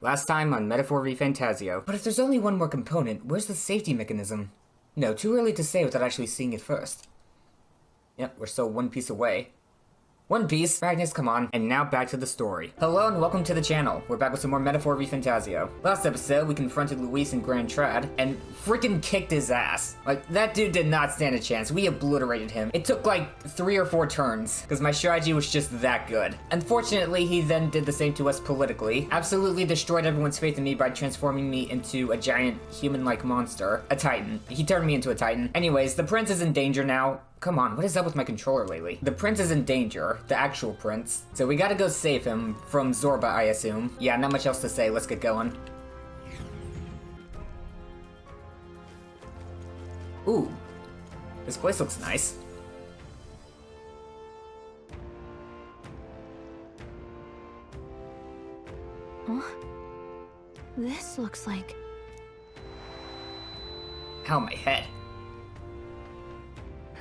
Last time on Metaphor ReFantazio. But if there's only one more component, where's the safety mechanism? No, too early to say without actually seeing it first. Yep, we're still one piece away. One Piece! Magnus, come on. And now back to the story. Hello and welcome to the channel. We're back with some more Metaphor ReFantazio. Last episode, we confronted Luis in Grand Trad, and freaking kicked his ass. Like, that dude did not stand a chance. We obliterated him. It took like 3 or 4 turns, because my strategy was just that good. Unfortunately, he then did the same to us politically. Absolutely destroyed everyone's faith in me by transforming me into a giant human-like monster. A titan. He turned me into a titan. Anyways, the prince is in danger now. Come on, what is up with my controller lately? The prince is in danger, the actual prince. So we gotta go save him from Zorba, I assume. Yeah, not much else to say, let's get going. Ooh, this place looks nice. Huh? This looks like... Ow, my head.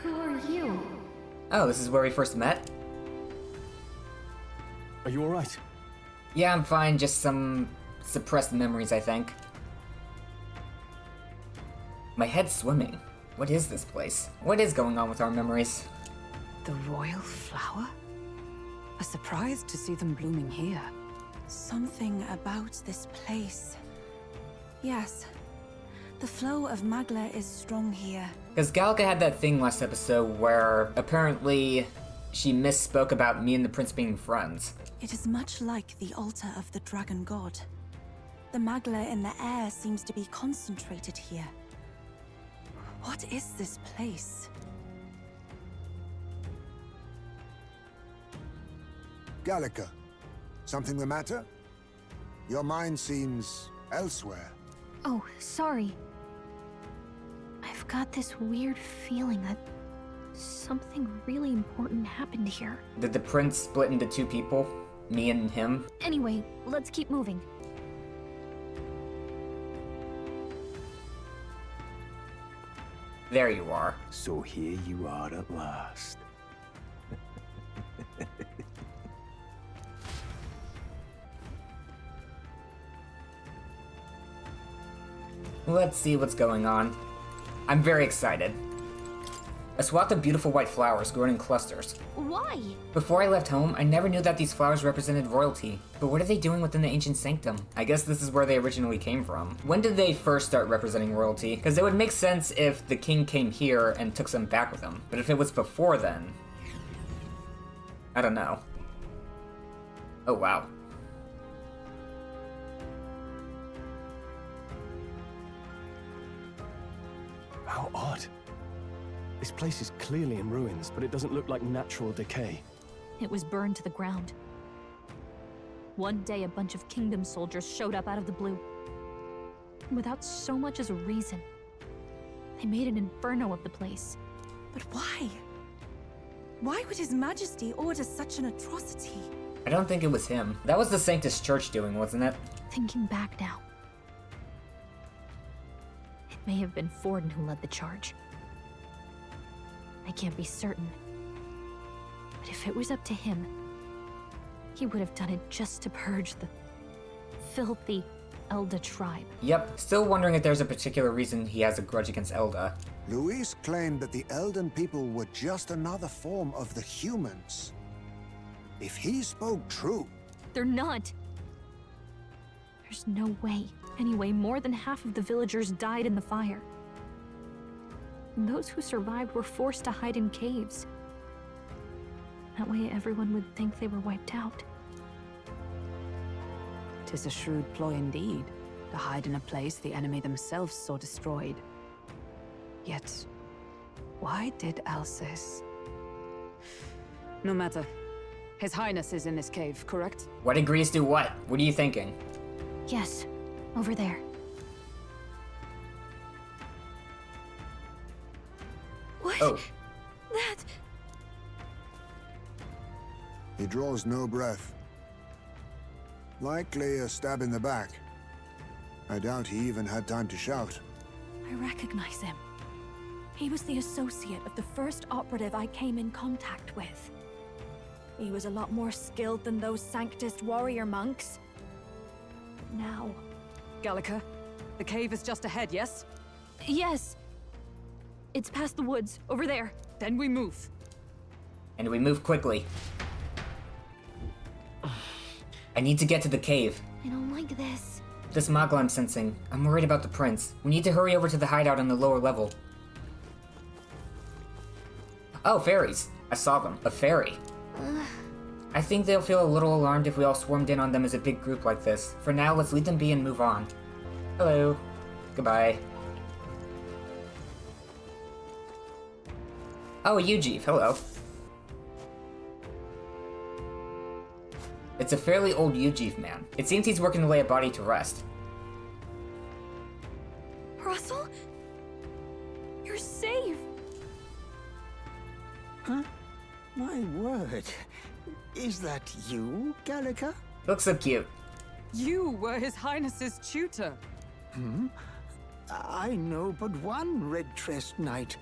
Who are you? Oh, this is where we first met? Are you alright? Yeah, I'm fine, just some suppressed memories, I think. My head's swimming. What is this place? What is going on with our memories? The royal flower? A surprise to see them blooming here. Something about this place. Yes. The flow of Magla is strong here. Because Gallica had that thing last episode where apparently she misspoke about me and the prince being friends. It is much like the altar of the dragon god. The Magla in the air seems to be concentrated here. What is this place? Gallica, something the matter? Your mind seems elsewhere. Oh, sorry. I've got this weird feeling that something really important happened here. Did the prince split into 2 people? Me and him? Anyway, let's keep moving. There you are. So here you are at last. Let's see what's going on. I'm very excited. A swath of beautiful white flowers growing in clusters. Why? Before I left home, I never knew that these flowers represented royalty. But what are they doing within the ancient sanctum? I guess this is where they originally came from. When did they first start representing royalty? Because it would make sense if the king came here and took some back with him. But if it was before then... I don't know. Oh wow. How odd. This place is clearly in ruins, but it doesn't look like natural decay. It was burned to the ground. One day, a bunch of kingdom soldiers showed up out of the blue. Without so much as a reason. They made an inferno of the place. But why? Why would His Majesty order such an atrocity? I don't think it was him. That was the Sanctist Church doing, wasn't it? Thinking back now, it may have been Forden who led the charge. I can't be certain. But if it was up to him, he would have done it just to purge the filthy Elda tribe. Yep, still wondering if there's a particular reason he has a grudge against Elda. Luis claimed that the Eldan people were just another form of the humans. If he spoke true... They're not. There's no way. Anyway, more than half of the villagers died in the fire. And those who survived were forced to hide in caves. That way everyone would think they were wiped out. 'Tis a shrewd ploy indeed, to hide in a place the enemy themselves saw destroyed. Yet, why did Alcest? No matter. His Highness is in this cave, correct? What agrees to what? What are you thinking? Yes, over there. What? Oh. That... He draws no breath. Likely a stab in the back. I doubt he even had time to shout. I recognize him. He was the associate of the first operative I came in contact with. He was a lot more skilled than those Sanctist warrior monks. now? Gallica, the cave is just ahead, yes? Yes. It's past the woods, over there. Then we move. And we move quickly. I need to get to the cave. I don't like this. This Magla I'm sensing. I'm worried about the prince. We need to hurry over to the hideout on the lower level. Oh, fairies. I saw them. A fairy. I think they'll feel a little alarmed if we all swarmed in on them as a big group like this. For now, let's leave them be and move on. Hello. Goodbye. Oh, Eugene, hello. It's a fairly old Eugene man. It seems he's working to lay a body to rest. Russel? You're safe! Huh? My word. Is that you, Gallica? Looks so cute. You were His Highness's tutor. I know but one red-tressed knight.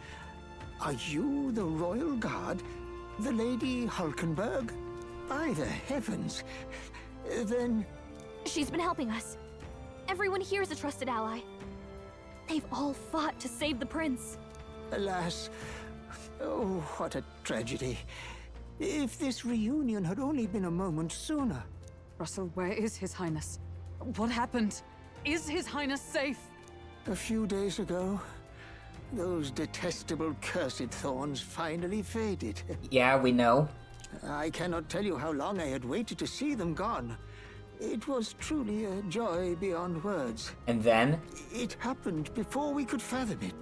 Are you the royal guard? The Lady Hulkenberg? By the heavens. Then... She's been helping us. Everyone here is a trusted ally. They've all fought to save the prince. Alas. Oh, what a tragedy. If this reunion had only been a moment sooner. Russel, where is His Highness? What happened? Is His Highness safe? A few days ago, those detestable cursed thorns finally faded. Yeah, we know. I cannot tell you how long I had waited to see them gone. It was truly a joy beyond words. And then? It happened before we could fathom it.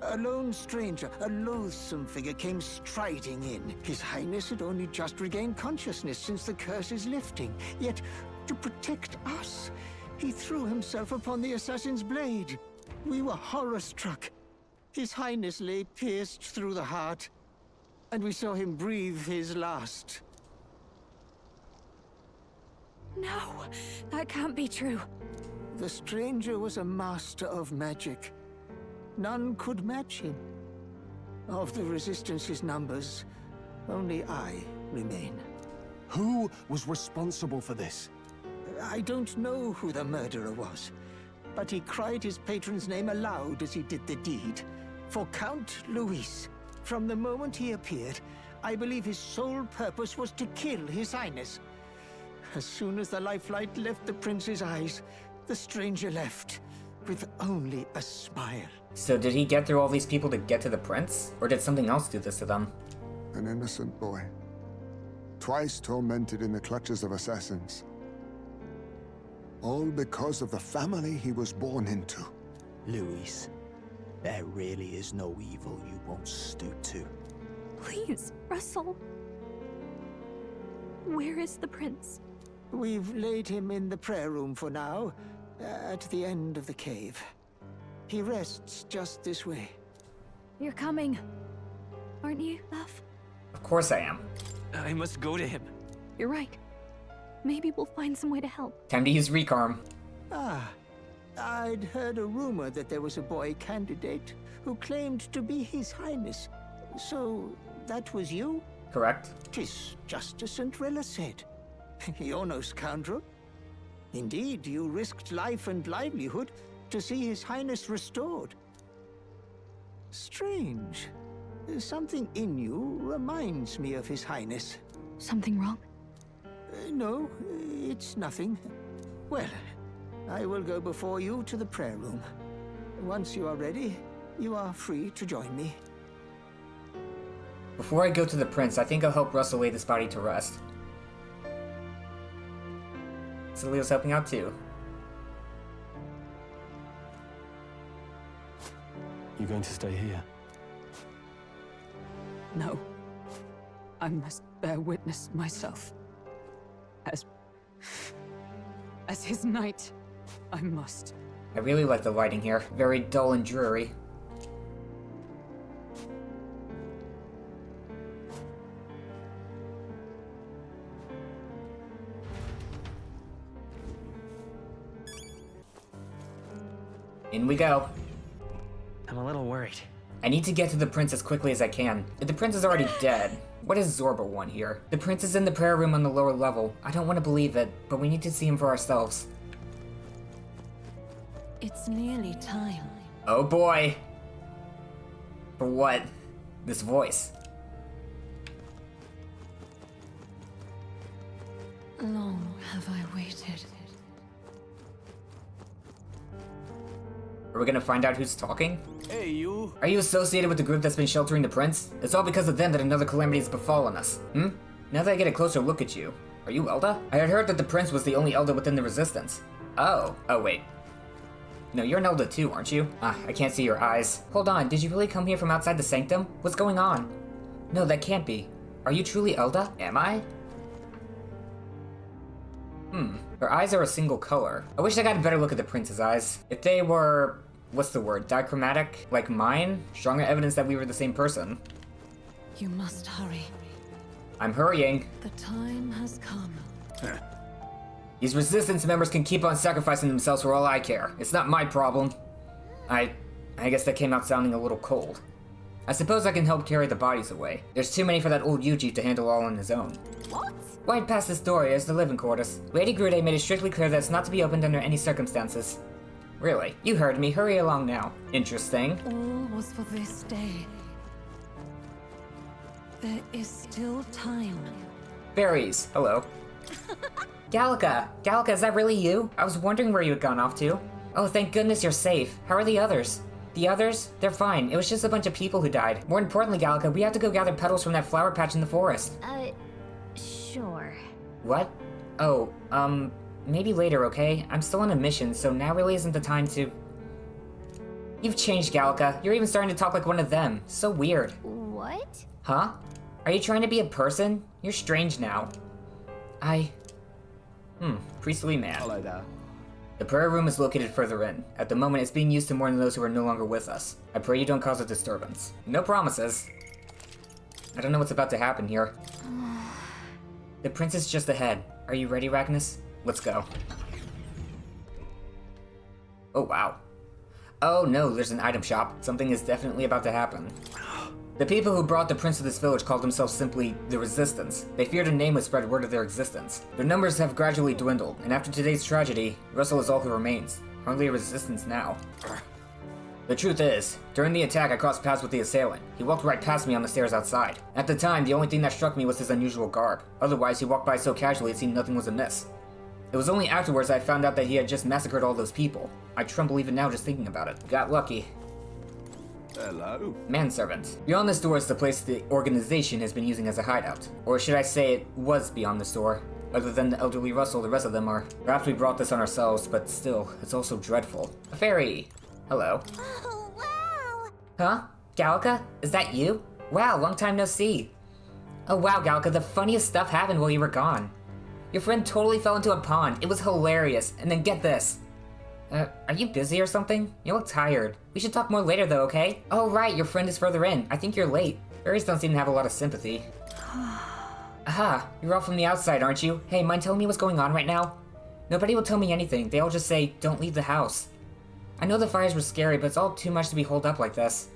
A lone stranger, a loathsome figure came striding in. His Highness had only just regained consciousness since the curse's lifting. Yet, to protect us, he threw himself upon the assassin's blade. We were horror-struck. His Highness lay pierced through the heart, and we saw him breathe his last. No, that can't be true. The stranger was a master of magic. None could match him. Of the Resistance's numbers, only I remain. Who was responsible for this? I don't know who the murderer was, but he cried his patron's name aloud as he did the deed. For Count Luis, from the moment he appeared, I believe his sole purpose was to kill His Highness. As soon as the lifelight left the prince's eyes, the stranger left, with only a smile. So did he get through all these people to get to the prince? Or did something else do this to them? An innocent boy. Twice tormented in the clutches of assassins. All because of the family he was born into. Luis, there really is no evil you won't stoop to. Please, Russell. Where is the prince? We've laid him in the prayer room for now, at the end of the cave. He rests just this way. You're coming, aren't you, love? Of course I am. I must go to him. You're right. Maybe we'll find some way to help. Time to use Recarm. Ah, I'd heard a rumor that there was a boy candidate who claimed to be His Highness. So, that was you? Correct? 'Tis just as St. Rilla said. You're no scoundrel. Indeed, you risked life and livelihood to see His Highness restored. Strange. Something in you reminds me of His Highness. Something wrong? No, it's nothing. Well, I will go before you to the prayer room. Once you are ready, you are free to join me. Before I go to the prince, I think I'll help Russell lay this body to rest. Celia's helping out too. You going to stay here? No. I must bear witness myself. As his knight, I must. I really like the lighting here. Very dull and dreary. In we go. I'm a little worried. I need to get to the prince as quickly as I can. If the prince is already dead, what does Zorba want here? The prince is in the prayer room on the lower level. I don't want to believe it, but we need to see him for ourselves. It's nearly time. Oh boy. For what? This voice. Long have I waited. Are we gonna find out who's talking? Hey, you. Are you associated with the group that's been sheltering the prince? It's all because of them that another calamity has befallen us. Now that I get a closer look at you, are you Elda? I had heard that the prince was the only Elda within the resistance. Oh wait. No, you're an Elda too, aren't you? I can't see your eyes. Hold on, did you really come here from outside the sanctum? What's going on? No, that can't be. Are you truly Elda? Am I? Her eyes are a single color. I wish I got a better look at the prince's eyes. If they were, what's the word, dichromatic, like mine? Stronger evidence that we were the same person. You must hurry. I'm hurrying. The time has come. These resistance members can keep on sacrificing themselves for all I care. It's not my problem. I guess that came out sounding a little cold. I suppose I can help carry the bodies away. There's too many for that old Yuji to handle all on his own. What? Right past this door is the living quarters. Lady Gruidae made it strictly clear that it's not to be opened under any circumstances. Really? You heard me. Hurry along now. Interesting. All was for this day. There is still time. Berries. Hello. Gallica! Gallica, is that really you? I was wondering where you had gone off to. Oh, thank goodness you're safe. How are the others? The others? They're fine. It was just a bunch of people who died. More importantly, Gallica, we have to go gather petals from that flower patch in the forest. Sure. What? Oh, maybe later, okay? I'm still on a mission, so now really isn't the time to... You've changed, Gallica. You're even starting to talk like one of them. So weird. What? Huh? Are you trying to be a person? You're strange now. Priestly man. Hello there. The prayer room is located further in. At the moment, it's being used to mourn those who are no longer with us. I pray you don't cause a disturbance. No promises. I don't know what's about to happen here. The prince is just ahead. Are you ready, Ragnas? Let's go. Oh, wow. Oh no, there's an item shop. Something is definitely about to happen. The people who brought the prince to this village called themselves simply the Resistance. They feared a name would spread word of their existence. Their numbers have gradually dwindled, and after today's tragedy, Russel is all who remains. Hardly a resistance now. The truth is, during the attack I crossed paths with the assailant. He walked right past me on the stairs outside. At the time, the only thing that struck me was his unusual garb. Otherwise, he walked by so casually it seemed nothing was amiss. It was only afterwards I found out that he had just massacred all those people. I tremble even now just thinking about it. Got lucky. Hello. Manservant. Beyond this door is the place the organization has been using as a hideout. Or should I say it was beyond this door. Other than the elderly Russel, the rest of them are. Perhaps we brought this on ourselves, but still, it's also dreadful. A fairy. Hello. Oh, wow! Huh? Gallica? Is that you? Wow, long time no see. Oh wow, Gallica, the funniest stuff happened while you were gone. Your friend totally fell into a pond. It was hilarious. And then get this. Are you busy or something? You look tired. We should talk more later though, okay? Oh right, your friend is further in. I think you're late. Fairies don't seem to have a lot of sympathy. Aha, you're all from the outside, aren't you? Hey, mind telling me what's going on right now? Nobody will tell me anything. They all just say, don't leave the house. I know the fires were scary, but it's all too much to be holed up like this.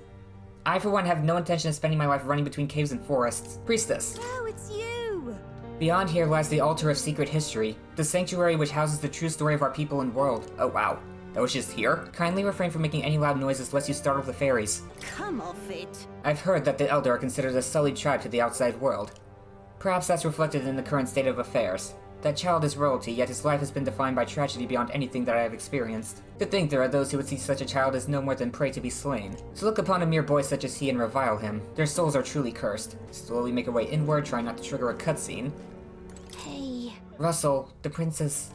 I, for one, have no intention of spending my life running between caves and forests. Priestess. Oh, it's you! Beyond here lies the altar of secret history, the sanctuary which houses the true story of our people and world. Oh wow, that was just here? Kindly refrain from making any loud noises lest you startle the fairies. Come off it. I've heard that the Elder are considered a sullied tribe to the outside world. Perhaps that's reflected in the current state of affairs. That child is royalty, yet his life has been defined by tragedy beyond anything that I have experienced. To think there are those who would see such a child as no more than prey to be slain. To look upon a mere boy such as he and revile him, their souls are truly cursed. Slowly make our way inward, trying not to trigger a cutscene. Hey. Russel, the princess.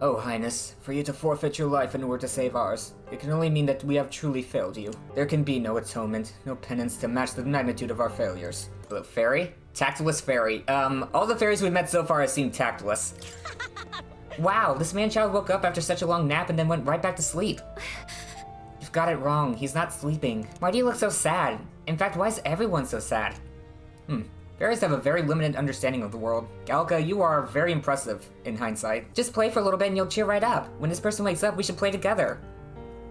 Oh, Highness, for you to forfeit your life in order to save ours, it can only mean that we have truly failed you. There can be no atonement, no penance to match the magnitude of our failures. Hello, fairy? Tactless fairy. All the fairies we've met so far have seemed tactless. Wow, this man-child woke up after such a long nap and then went right back to sleep. You've got it wrong, he's not sleeping. Why do you look so sad? In fact, why is everyone so sad? Fairies have a very limited understanding of the world. Gallica, you are very impressive, in hindsight. Just play for a little bit and you'll cheer right up. When this person wakes up, we should play together.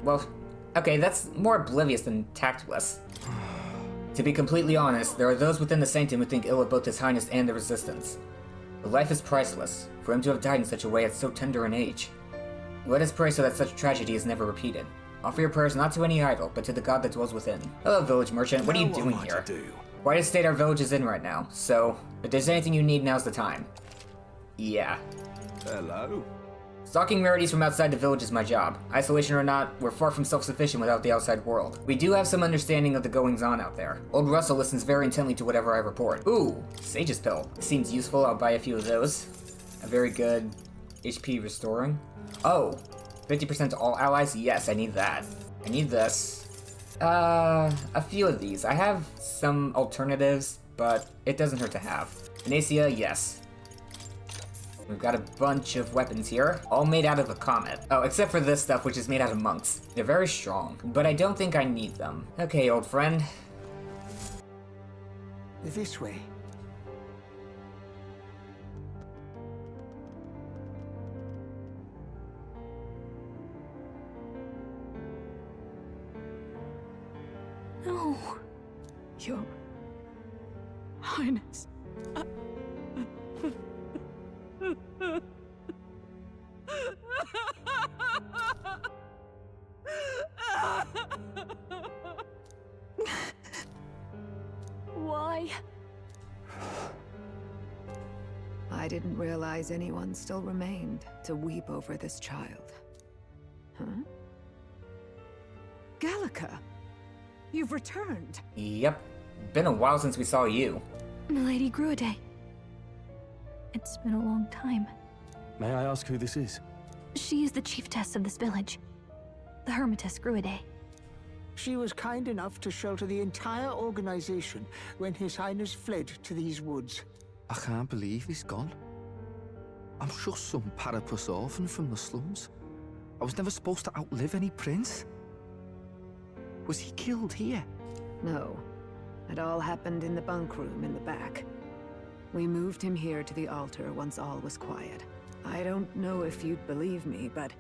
Well, okay, that's more oblivious than tactless. To be completely honest, there are those within the Sanctum who think ill of both His Highness and the Resistance. But life is priceless. For him to have died in such a way at so tender an age. Let us pray so that such tragedy is never repeated. Offer your prayers not to any idol, but to the god that dwells within. Hello, village merchant. What are you doing here? Quite a state our village is in right now, so if there's anything you need, now's the time. Yeah. Hello? Stalking rarities from outside the village is my job. Isolation or not, we're far from self-sufficient without the outside world. We do have some understanding of the goings-on out there. Old Russel listens very intently to whatever I report. Ooh, Sage's Pill. Seems useful, I'll buy a few of those. A very good HP restoring. Oh, 50% to all allies? Yes, I need that. I need this. A few of these. I have some alternatives, but it doesn't hurt to have. Venetia, yes. We've got a bunch of weapons here, all made out of a comet. Oh, except for this stuff, which is made out of monks. They're very strong, but I don't think I need them. Okay, old friend. This way. No. Your Highness. Why? I didn't realize anyone still remained to weep over this child. Huh? Gallica! You've returned! Yep. Been a while since we saw you. Milady Gruidae. It's been a long time. May I ask who this is? She is the chieftess of this village. The hermitess Gruidae. She was kind enough to shelter the entire organization when His Highness fled to these woods. I can't believe he's gone. I'm just some parapus orphan from the slums. I was never supposed to outlive any prince. Was he killed here? No. It all happened in the bunk room in the back. We moved him here to the altar once all was quiet. I don't know if you'd believe me, but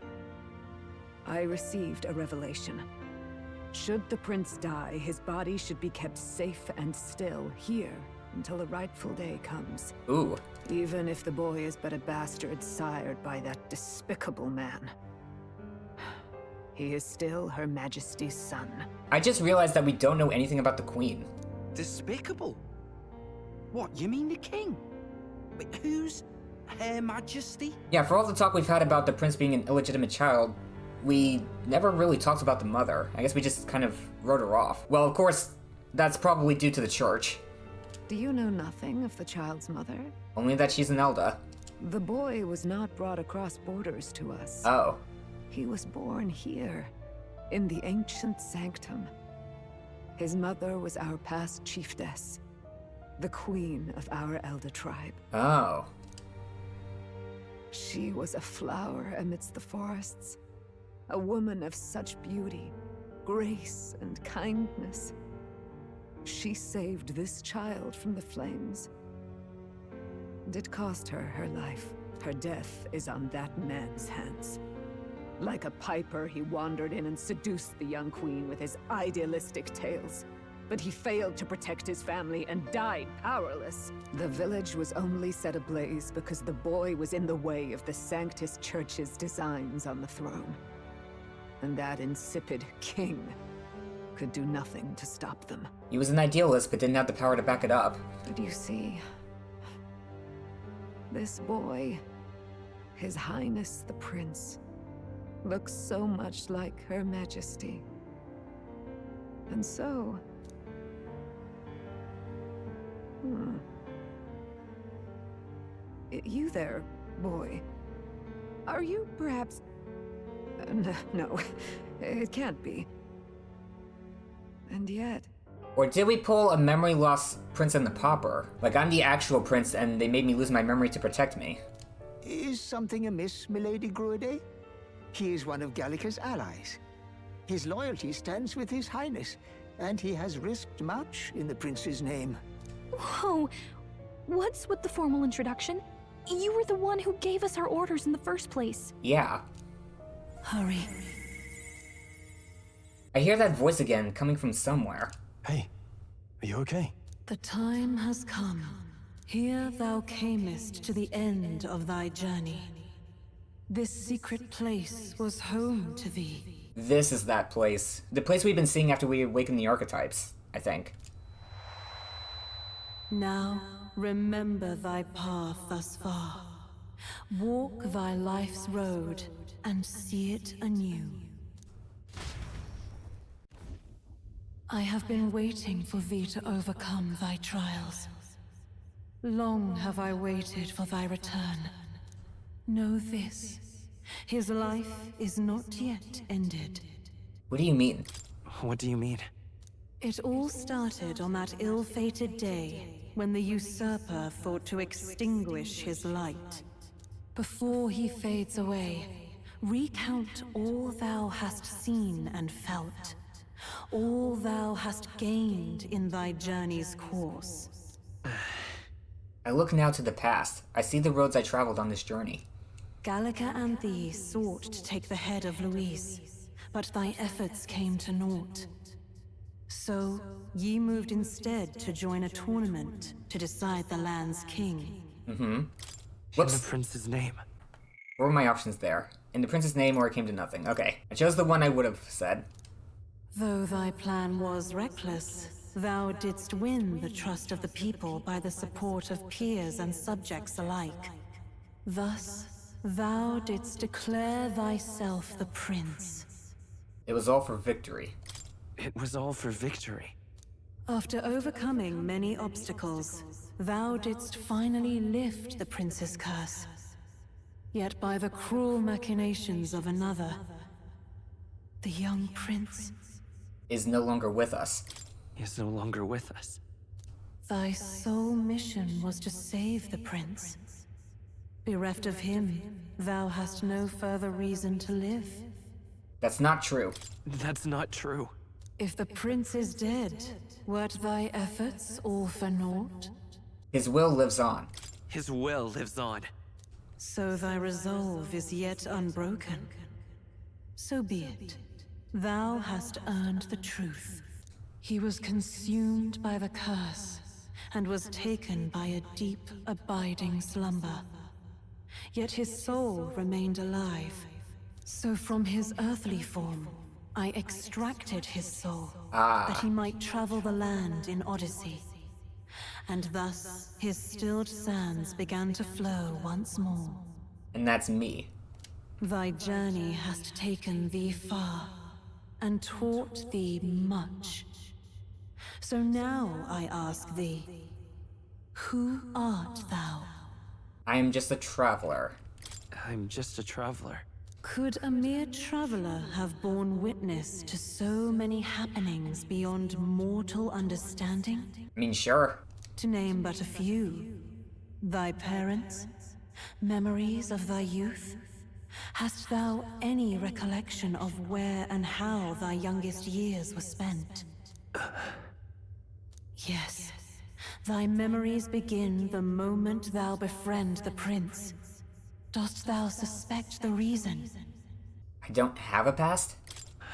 I received a revelation. Should the prince die, his body should be kept safe and still here until the rightful day comes. Ooh. Even if the boy is but a bastard sired by that despicable man. He is still Her Majesty's son. I just realized that we don't know anything about the Queen. Despicable? What, you mean the king? Wait, who's Her Majesty? Yeah, for all the talk we've had about the prince being an illegitimate child, we never really talked about the mother. I guess we just kind of wrote her off. Well, of course, that's probably due to the church. Do you know nothing of the child's mother? Only that she's an elda. The boy was not brought across borders to us. Oh. He was born here, in the ancient sanctum. His mother was our past chieftess, the queen of our elda tribe. Oh. She was a flower amidst the forests, a woman of such beauty, grace, and kindness. She saved this child from the flames. And it cost her her life. Her death is on that man's hands. Like a piper, he wandered in and seduced the young queen with his idealistic tales. But he failed to protect his family and died powerless. The village was only set ablaze because the boy was in the way of the Sanctist Church's designs on the throne. And that insipid king could do nothing to stop them. He was an idealist, but didn't have the power to back it up. But you see, this boy, His Highness the Prince, looks so much like Her Majesty. And so... You there, boy. Are you perhaps... No, it can't be. And yet... Or did we pull a memory loss Prince and the Pauper? Like, I'm the actual prince and they made me lose my memory to protect me. Is something amiss, Milady Gruidae? He is one of Gallica's allies. His loyalty stands with His Highness, and he has risked much in the prince's name. Whoa! What's with the formal introduction? You were the one who gave us our orders in the first place. Yeah. Hurry. I hear that voice again, coming from somewhere. Hey, are you okay? The time has come. Here thou camest to the end of thy journey. This secret place was home to thee. This is that place. The place we've been seeing after we awaken the archetypes, I think. Now, remember thy path thus far. Walk thy life's road and see it anew. I have been waiting for thee to overcome thy trials. Long have I waited for thy return. Know this, his life is not yet ended. What do you mean? What do you mean? It all started on that ill-fated day when the usurper thought to extinguish his light. Before he fades away, recount all thou hast seen and felt, all thou hast gained in thy journey's course. I look now to the past. I see the roads I traveled on this journey. Gallica and thee sought to take the head of Louise, but thy efforts came to naught. So, ye moved instead to join a tournament to decide the land's king. Whoops. The prince's name. What were my options there? In the prince's name or it came to nothing. Okay. I chose the one I would have said. Though thy plan was reckless, thou didst win the trust of the people by the support of peers and subjects alike. Thus, thou didst declare thyself the prince. It was all for victory. It was all for victory. After overcoming many obstacles, thou didst finally lift the prince's curse. Yet by the cruel machinations of another, the young prince Is no longer with us. He is no longer with us. Thy sole mission was to save the prince. Bereft of him, thou hast no further reason to live. That's not true. That's not true. If the prince is dead, wert thy efforts all for naught? His will lives on. His will lives on. So thy resolve is yet unbroken. So be it. Thou hast earned the truth. He was consumed by the curse, and was taken by a deep, abiding slumber. Yet his soul remained alive. So from his earthly form, I extracted his soul, that he might travel the land in Odyssey. And thus, his stilled sands began to flow once more. And that's me. Thy journey hast taken thee far, and taught thee much. So now I ask thee, who art thou? I am just a traveler. I'm just a traveler. Could a mere traveler have borne witness to so many happenings beyond mortal understanding? I mean, sure. To name but a few. Thy parents? Memories of thy youth? Hast thou any recollection of where and how thy youngest years were spent? Yes. Thy memories begin the moment thou befriend the prince. Dost thou suspect the reason? I don't have a past?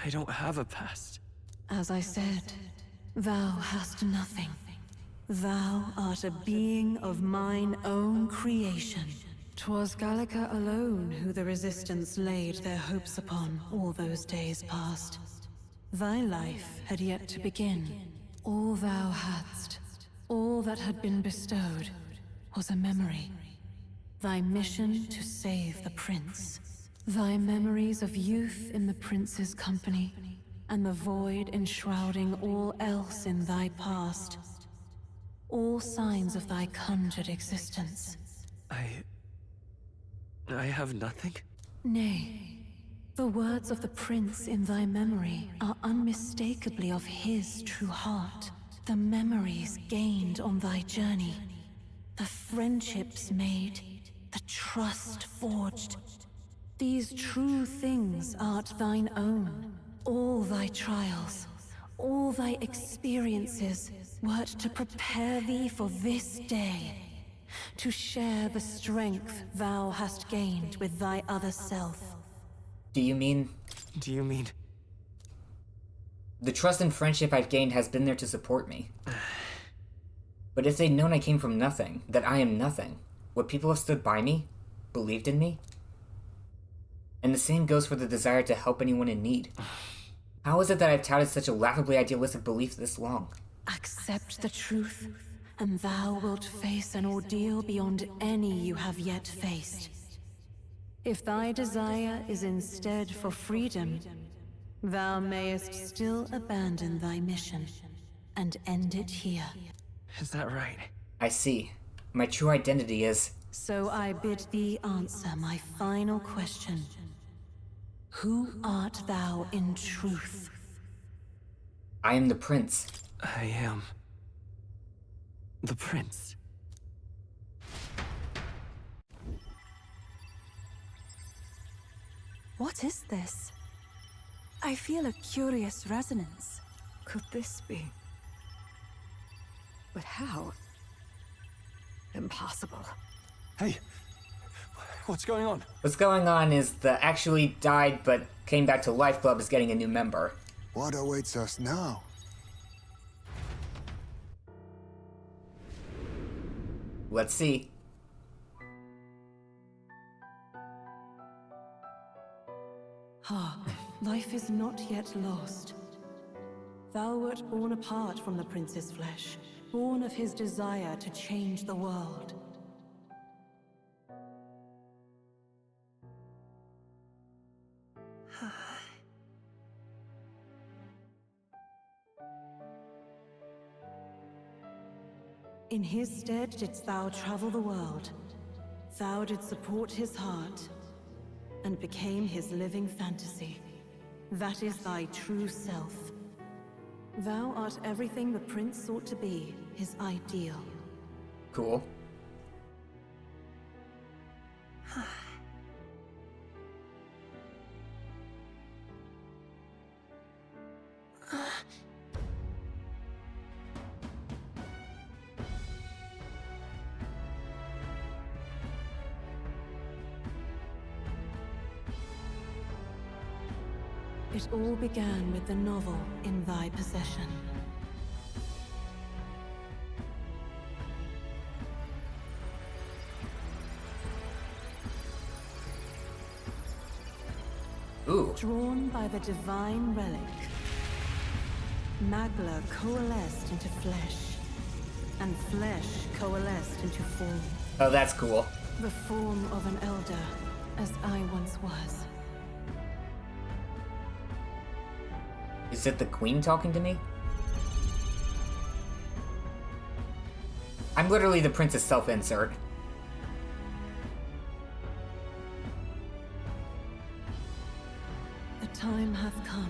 I don't have a past. As I said, thou hast nothing. Thou art a being of mine own creation. 'Twas Gallica alone who the Resistance laid their hopes upon all those days past. Thy life had yet to begin. All thou hadst, all that had been bestowed, was a memory. Thy mission to save the prince. Thy memories of youth in the prince's company, and the void enshrouding all else in thy past. All signs of thy conjured existence. I have nothing? Nay, the words of the prince in thy memory are unmistakably of his true heart. The memories gained on thy journey, the friendships made, the trust forged. These true things art thine own. All thy trials, all thy experiences wert to prepare thee for this day. To share the strength thou hast gained with thy other self. Do you mean... The trust and friendship I've gained has been there to support me. But if they'd known I came from nothing, that I am nothing, would people have stood by me? Believed in me? And the same goes for the desire to help anyone in need. How is it that I've touted such a laughably idealistic belief this long? Accept the truth, and thou wilt face an ordeal beyond any you have yet faced. If thy desire is instead for freedom, thou mayest still abandon thy mission and end it here. Is that right? I see. My true identity is... So I bid thee answer my final question. Who art thou in truth? I am the prince. I am... the prince. What is this? I feel a curious resonance. Could this be? But how? Impossible. Hey, what's going on? What's going on is the actually died but came back to life club is getting a new member. What awaits us now? Let's see. Ah, life is not yet lost. Thou wert born apart from the prince's flesh, born of his desire to change the world. In his stead didst thou travel the world. Thou didst support his heart, and became his living fantasy. That is thy true self. Thou art everything the prince sought to be, his ideal. Cool. It all began with the novel in thy possession. Ooh. Drawn by the divine relic, Magla coalesced into flesh, and flesh coalesced into form. Oh, that's cool. The form of an elder, as I once was. Is it the queen talking to me? I'm literally the prince's self-insert. The time hath come.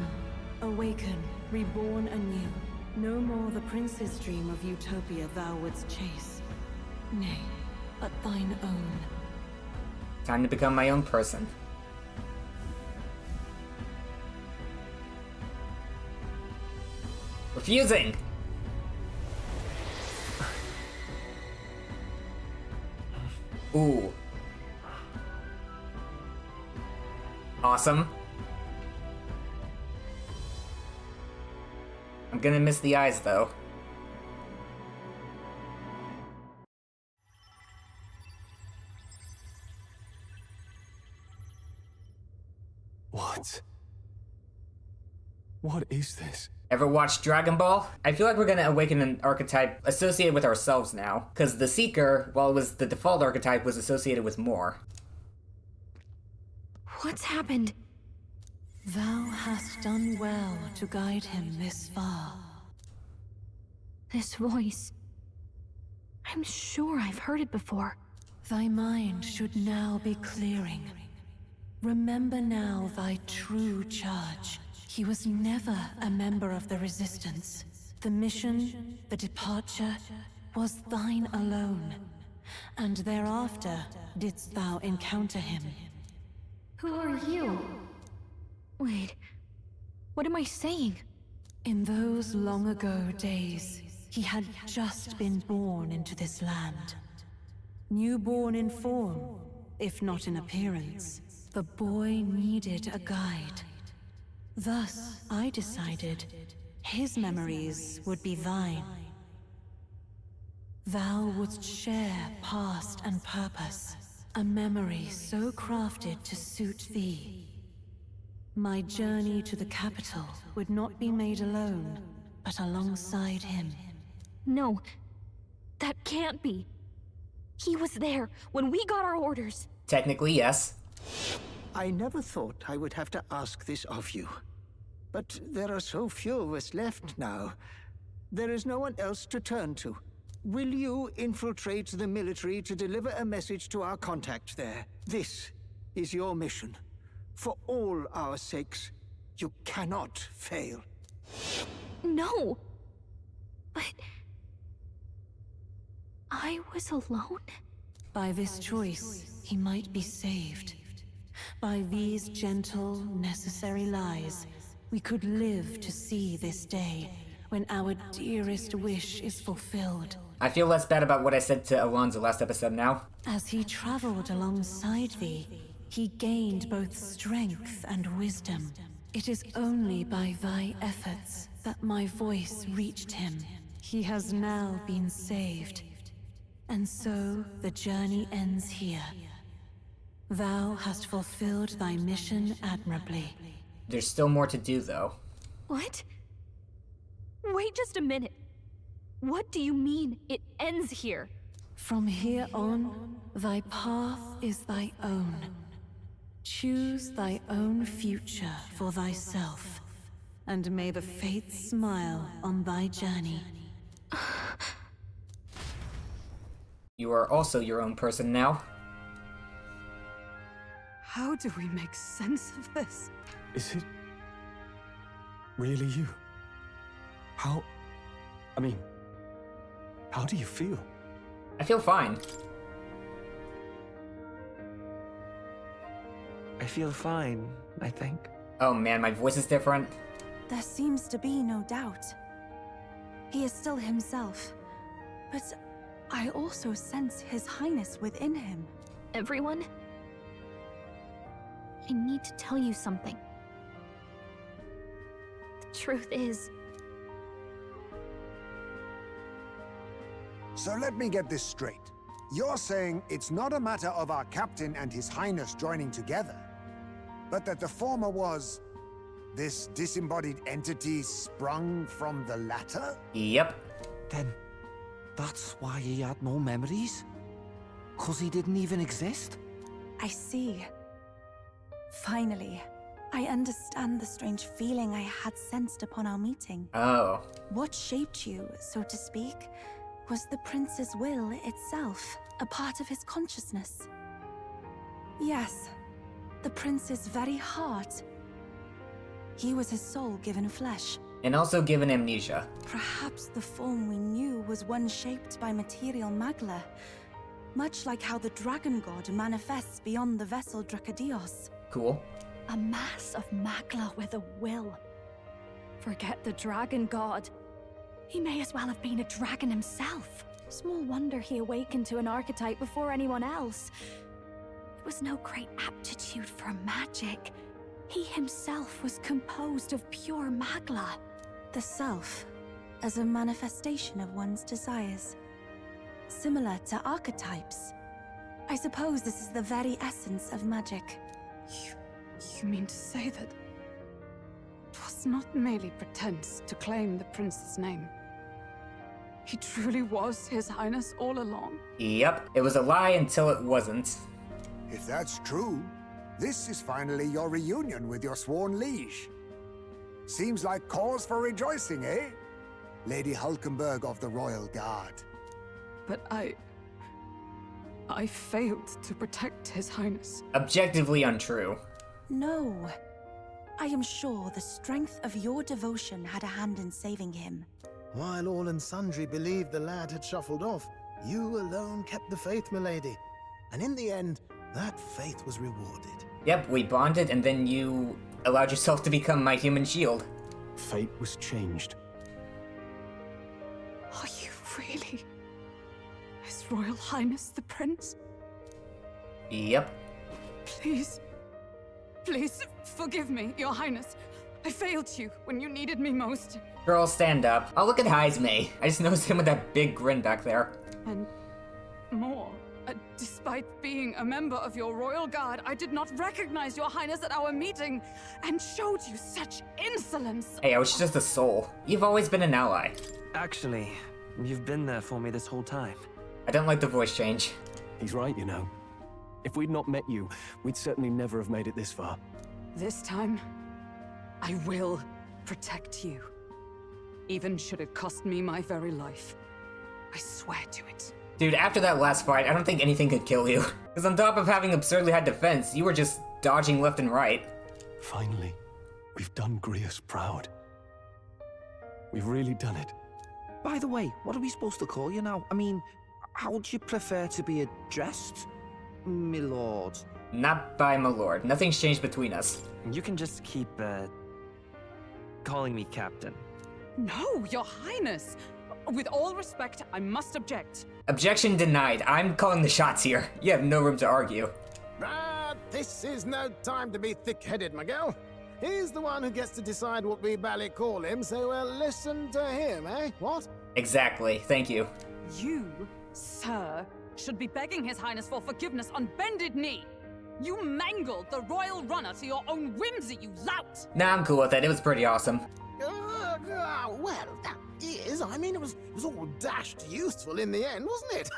Awaken, reborn anew. No more the prince's dream of utopia thou wouldst chase. Nay, but thine own. Time to become my own person. Refusing! Ooh. Awesome. I'm gonna miss the eyes, though. What? What is this? Ever watched Dragon Ball? I feel like we're gonna awaken an archetype associated with ourselves now, because the Seeker, while it was the default archetype, was associated with more. What's happened? Thou hast done well to guide him this far. This voice. I'm sure I've heard it before. Thy mind should now be clearing. Remember now thy true charge. He was never a member of the Resistance. The mission, the departure, was thine alone. And thereafter didst thou encounter him. Who are you? Wait, what am I saying? In those long ago days, he had just been born into this land. Newborn in form, if not in appearance, the boy needed a guide. Thus, I decided his memories would be thine. Thou wouldst share past and purpose, A memory so crafted to suit thee. My journey to the capital would not be made alone, but alongside him. No, that can't be. He was there when we got our orders. Technically, yes. I never thought I would have to ask this of you. But there are so few of us left now. There is no one else to turn to. Will you infiltrate the military to deliver a message to our contact there? This is your mission. For all our sakes, you cannot fail. No. But... I was alone? By this choice, he might be saved. By these gentle, necessary lies, we could live to see this day, when our dearest wish is fulfilled. I feel less bad about what I said to Alonso last episode now. As he traveled alongside thee, he gained both strength and wisdom. It is only by thy efforts that my voice reached him. He has now been saved. And so the journey ends here. Thou hast fulfilled thy mission admirably. There's still more to do, though. What? Wait just a minute. What do you mean, it ends here? From here on, thy path is thy own. Choose thy own future for thyself, and may the fates smile on thy journey. You are also your own person now. How do we make sense of this? Is it really you? How do you feel? I feel fine. I feel fine, I think. Oh man, my voice is different. There seems to be no doubt. He is still himself, but I also sense His Highness within him. Everyone? I need to tell you something. The truth is... So let me get this straight. You're saying it's not a matter of our captain and His Highness joining together, but that the former was this disembodied entity sprung from the latter? Yep. Then, that's why he had no memories? 'Cause he didn't even exist? I see. Finally, I understand the strange feeling I had sensed upon our meeting. Oh. What shaped you, so to speak, was the prince's will itself, a part of his consciousness. Yes, the prince's very heart. He was his soul given flesh. And also given amnesia. Perhaps the form we knew was one shaped by material magla, much like how the dragon god manifests beyond the vessel Drakadios. Cool. A mass of magla with a will. Forget the dragon god. He may as well have been a dragon himself. Small wonder he awakened to an archetype before anyone else. It was no great aptitude for magic. He himself was composed of pure magla. The self, as a manifestation of one's desires. Similar to archetypes. I suppose this is the very essence of magic. You mean to say that... it was not merely pretense to claim the prince's name? He truly was His Highness all along? Yep. It was a lie until it wasn't. If that's true, this is finally your reunion with your sworn liege. Seems like cause for rejoicing, eh? Lady Hulkenberg of the Royal Guard. But I failed to protect His Highness. Objectively untrue. No. I am sure the strength of your devotion had a hand in saving him. While all and sundry believed the lad had shuffled off, you alone kept the faith, milady. And in the end, that faith was rewarded. Yep, we bonded and then you allowed yourself to become my human shield. Fate was changed. Are you really His Royal Highness the Prince? Yep. Please forgive me, Your Highness. I failed you when you needed me most. Girl, stand up. I'll look at Heisme. I just noticed him with that big grin back there. And more, despite Despite being a member of your royal guard, I did not recognize your highness at our meeting and showed you such insolence. Hey, I was just a soul. You've always been an ally. Actually, you've been there for me this whole time. I don't like the voice change. He's right, you know. If we'd not met you, we'd certainly never have made it this far. This time, I will protect you. Even should it cost me my very life. I swear to it. Dude, after that last fight, I don't think anything could kill you. Because on top of having absurdly high defense, you were just dodging left and right. Finally, we've done Grius proud. We've really done it. By the way, what are we supposed to call you now? I mean, how would you prefer to be addressed, my lord? Not by my lord. Nothing's changed between us. You can just keep, calling me Captain. No, your highness! With all respect, I must object. Objection denied. I'm calling the shots here. You have no room to argue. This is no time to be thick-headed, Miguel. He's the one who gets to decide what we bally call him, so we'll listen to him, eh? What? Exactly. Thank you. You, sir, should be begging His Highness for forgiveness on bended knee. You mangled the royal runner to your own whimsy, you lout! Nah, I'm cool with it. It was pretty awesome. Well, that is. I mean, it was all dashed useful in the end, wasn't it?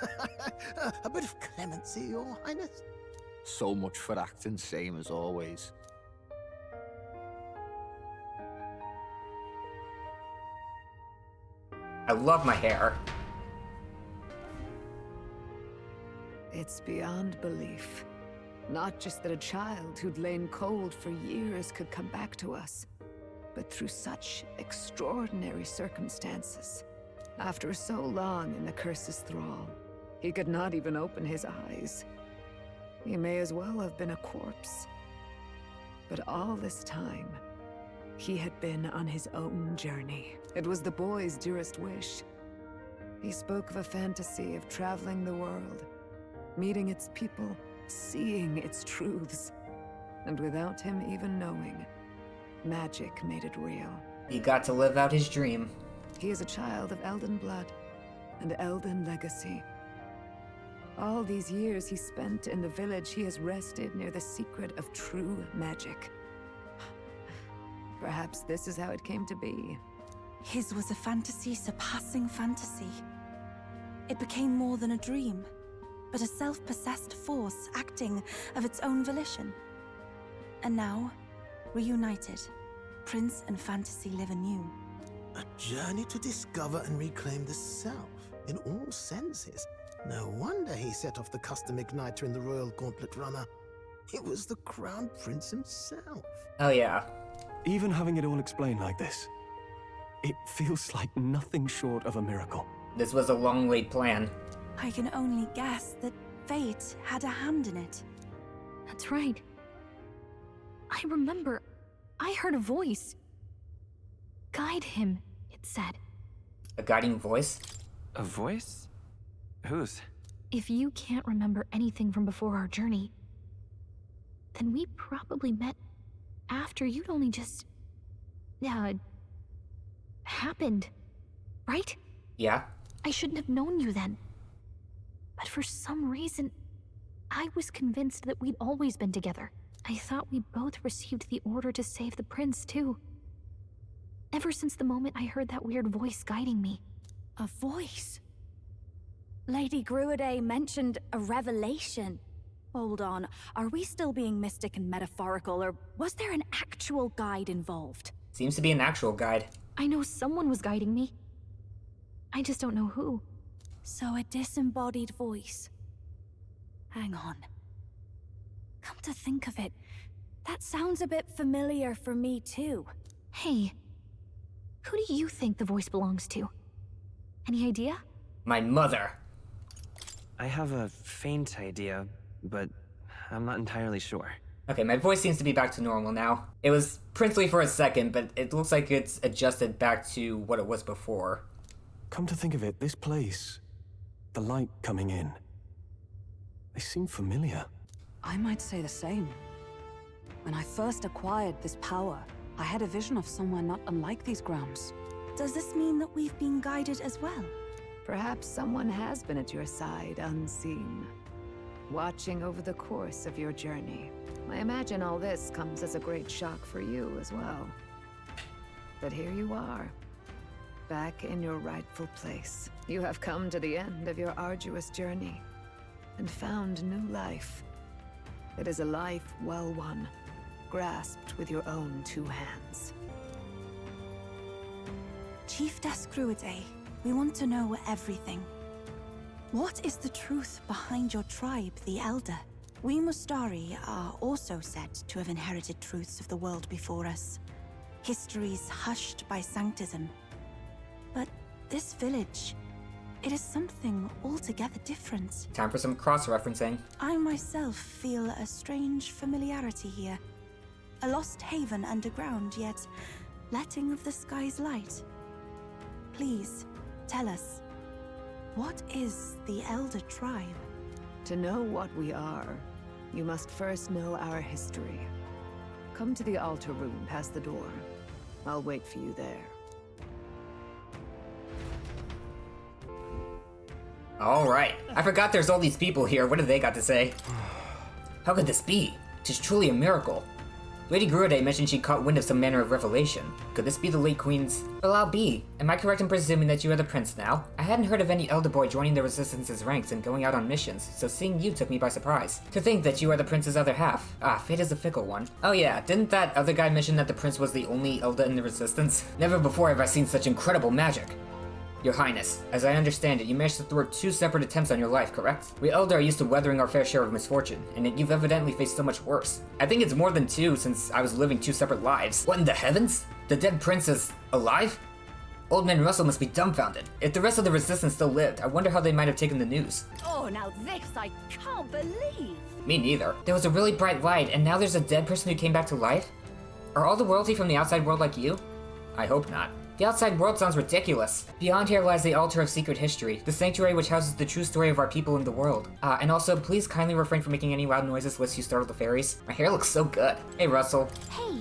A bit of clemency, Your Highness. So much for acting same as always. I love my hair. It's beyond belief. Not just that a child who'd lain cold for years could come back to us, but through such extraordinary circumstances. After so long in the curse's thrall, he could not even open his eyes. He may as well have been a corpse. But all this time, he had been on his own journey. It was the boy's dearest wish. He spoke of a fantasy of traveling the world, meeting its people, seeing its truths. And without him even knowing, magic made it real. He got to live out his dream. He is a child of eldan blood and eldan legacy. All these years he spent in the village, he has rested near the secret of true magic. Perhaps this is how it came to be. His was a fantasy surpassing fantasy. It became more than a dream, but a self-possessed force acting of its own volition. And now, reunited, Prince and fantasy live anew. A journey to discover and reclaim the self, in all senses. No wonder he set off the custom igniter in the Royal Gauntlet Runner. It was the Crown Prince himself. Oh yeah. Even having it all explained like this, it feels like nothing short of a miracle. This was a long-laid plan. I can only guess that fate had a hand in it. That's right. I remember, I heard a voice. Guide him, it said. A guiding voice? A voice? Whose? If you can't remember anything from before our journey, then we probably met after you'd only just... happened, right? Yeah. I shouldn't have known you then. But for some reason, I was convinced that we'd always been together. I thought we both received the order to save the prince, too. Ever since the moment I heard that weird voice guiding me. A voice? Lady Gruidae mentioned a revelation. Hold on, are we still being mystic and metaphorical, or was there an actual guide involved? Seems to be an actual guide. I know someone was guiding me. I just don't know who. So a disembodied voice. Hang on. Come to think of it, that sounds a bit familiar for me too. Hey, who do you think the voice belongs to? Any idea? My mother. I have a faint idea, but I'm not entirely sure. Okay, my voice seems to be back to normal now. It was princely for a second, but it looks like it's adjusted back to what it was before. Come to think of it, this place, the light coming in, they seem familiar. I might say the same. When I first acquired this power, I had a vision of somewhere not unlike these grounds. Does this mean that we've been guided as well? Perhaps someone has been at your side unseen. watching over the course of your journey. I imagine all this comes as a great shock for you as well. But here you are, back in your rightful place. You have come to the end of your arduous journey and found new life. It is a life well won, grasped with your own two hands. Chieftess Gruidae, we want to know everything. What is the truth behind your tribe, the Elder? We Mustari are also said to have inherited truths of the world before us. Histories hushed by sanctism. But this village, it is something altogether different. Time for some cross-referencing. I myself feel a strange familiarity here. A lost haven underground, yet letting of the sky's light. Please, tell us, what is the Elder tribe? To know what we are, you must first know our history. Come to the altar room past the door. I'll wait for you there. Alright. I forgot there's all these people here. What have they got to say? How could this be? 'Tis truly a miracle. Lady Gruidae mentioned she caught wind of some manner of revelation. Could this be the late queen's? Well, I'll be. Am I correct in presuming that you are the prince now? I hadn't heard of any elder boy joining the Resistance's ranks and going out on missions, so seeing you took me by surprise. To think that you are the prince's other half. Ah, fate is a fickle one. Oh yeah, didn't that other guy mention that the prince was the only elder in the Resistance? Never before have I seen such incredible magic. Your Highness, as I understand it, you managed to thwart 2 separate attempts on your life, correct? We Elder are used to weathering our fair share of misfortune, and yet you've evidently faced so much worse. I think it's more than 2 since I was living 2 separate lives. What in the heavens? The dead prince is alive? Old man Russel must be dumbfounded. If the rest of the Resistance still lived, I wonder how they might have taken the news. Oh, now this I can't believe. Me neither. There was a really bright light, and now there's a dead person who came back to life? Are all the royalty from the outside world like you? I hope not. The outside world sounds ridiculous. Beyond here lies the Altar of Secret History, the sanctuary which houses the true story of our people in the world. And also, please kindly refrain from making any loud noises lest you startle the fairies. My hair looks so good. Hey, Russell. Hey.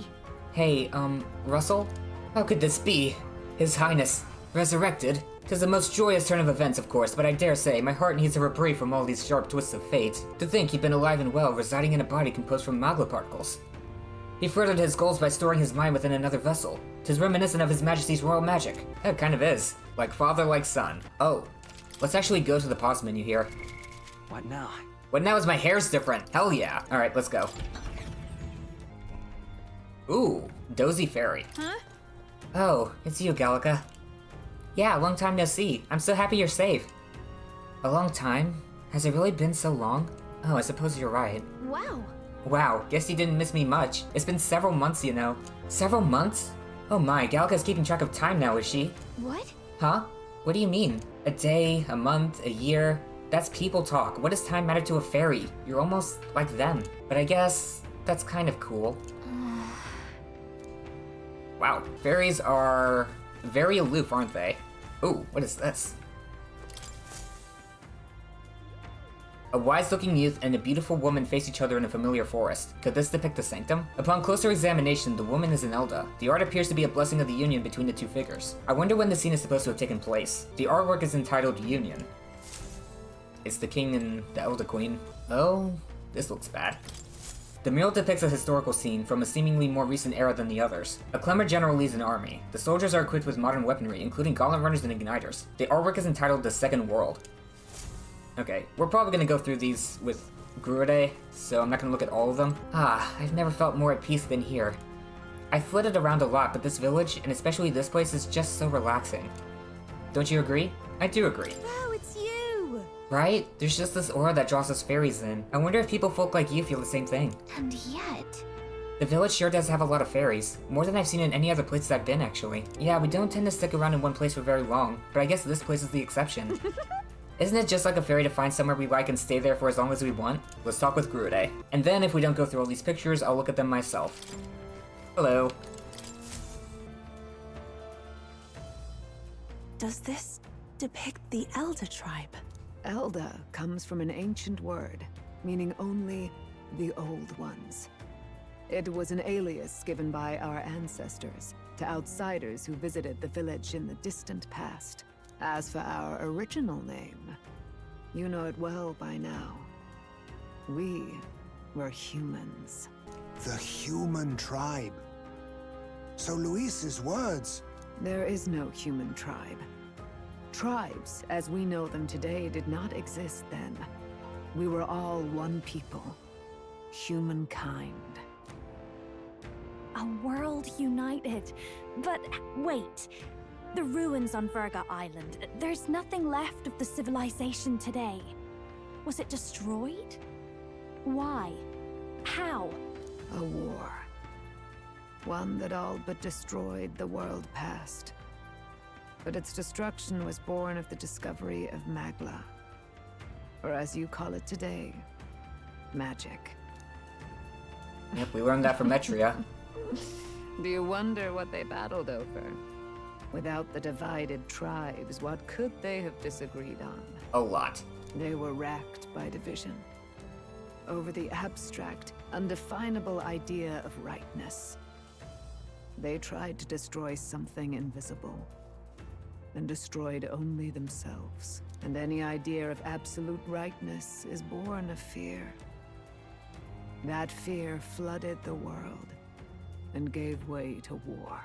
Hey, Russell? How could this be? His Highness, resurrected? 'Tis the most joyous turn of events, of course, but I dare say, my heart needs a reprieve from all these sharp twists of fate. To think he'd been alive and well, residing in a body composed from magma particles. He furthered his goals by storing his mind within another vessel. 'Tis reminiscent of His Majesty's royal magic. It kind of is. Like father, like son. Oh, let's actually go to the pause menu here. What now? What now is my hair's different? Hell yeah. Alright, let's go. Ooh, dozy fairy. Huh? Oh, it's you, Gallica. Yeah, long time no see. I'm so happy you're safe. A long time? Has it really been so long? Oh, I suppose you're right. Wow. Wow, guess you didn't miss me much. It's been several months, you know. Several months? Oh my, Gallica's keeping track of time now, is she? What? Huh? What do you mean? A day, a month, a year? That's people talk. What does time matter to a fairy? You're almost like them. But I guess that's kind of cool. Wow, fairies are very aloof, aren't they? Ooh, what is this? A wise-looking youth and a beautiful woman face each other in a familiar forest. Could this depict the sanctum? Upon closer examination, the woman is an elda. The art appears to be a blessing of the union between the 2 figures. I wonder when the scene is supposed to have taken place. The artwork is entitled Union. It's the king and the elder queen. Oh, this looks bad. The mural depicts a historical scene from a seemingly more recent era than the others. A clever general leads an army. The soldiers are equipped with modern weaponry, including gauntlet runners and igniters. The artwork is entitled The Second World. Okay, we're probably gonna go through these with Gruidae, so I'm not gonna look at all of them. I've never felt more at peace than here. I've flitted around a lot, but this village, and especially this place, is just so relaxing. Don't you agree? I do agree. Wow, it's you! Right? There's just this aura that draws us fairies in. I wonder if folk like you feel the same thing. And yet... The village sure does have a lot of fairies. More than I've seen in any other place I've been, actually. Yeah, we don't tend to stick around in one place for very long, but I guess this place is the exception. Isn't it just like a fairy to find somewhere we like and stay there for as long as we want? Let's talk with Gruidae. And then, if we don't go through all these pictures, I'll look at them myself. Hello. Does this depict the Elder tribe? Elda comes from an ancient word, meaning only the old ones. It was an alias given by our ancestors to outsiders who visited the village in the distant past. As for our original name, you know it well by now. We were humans. The human tribe. So Luis's words... There is no human tribe. Tribes, as we know them today, did not exist then. We were all one people. Humankind. A world united. But wait. The ruins on Virga Island. There's nothing left of the civilization today. Was it destroyed? Why? How? A war. One that all but destroyed the world past. But its destruction was born of the discovery of Magla. Or as you call it today, magic. Yep, we learned that from Metria. Do you wonder what they battled over? Without the divided tribes, what could they have disagreed on? A lot. They were racked by division. Over the abstract, undefinable idea of rightness. They tried to destroy something invisible, and destroyed only themselves. And any idea of absolute rightness is born of fear. That fear flooded the world, and gave way to war.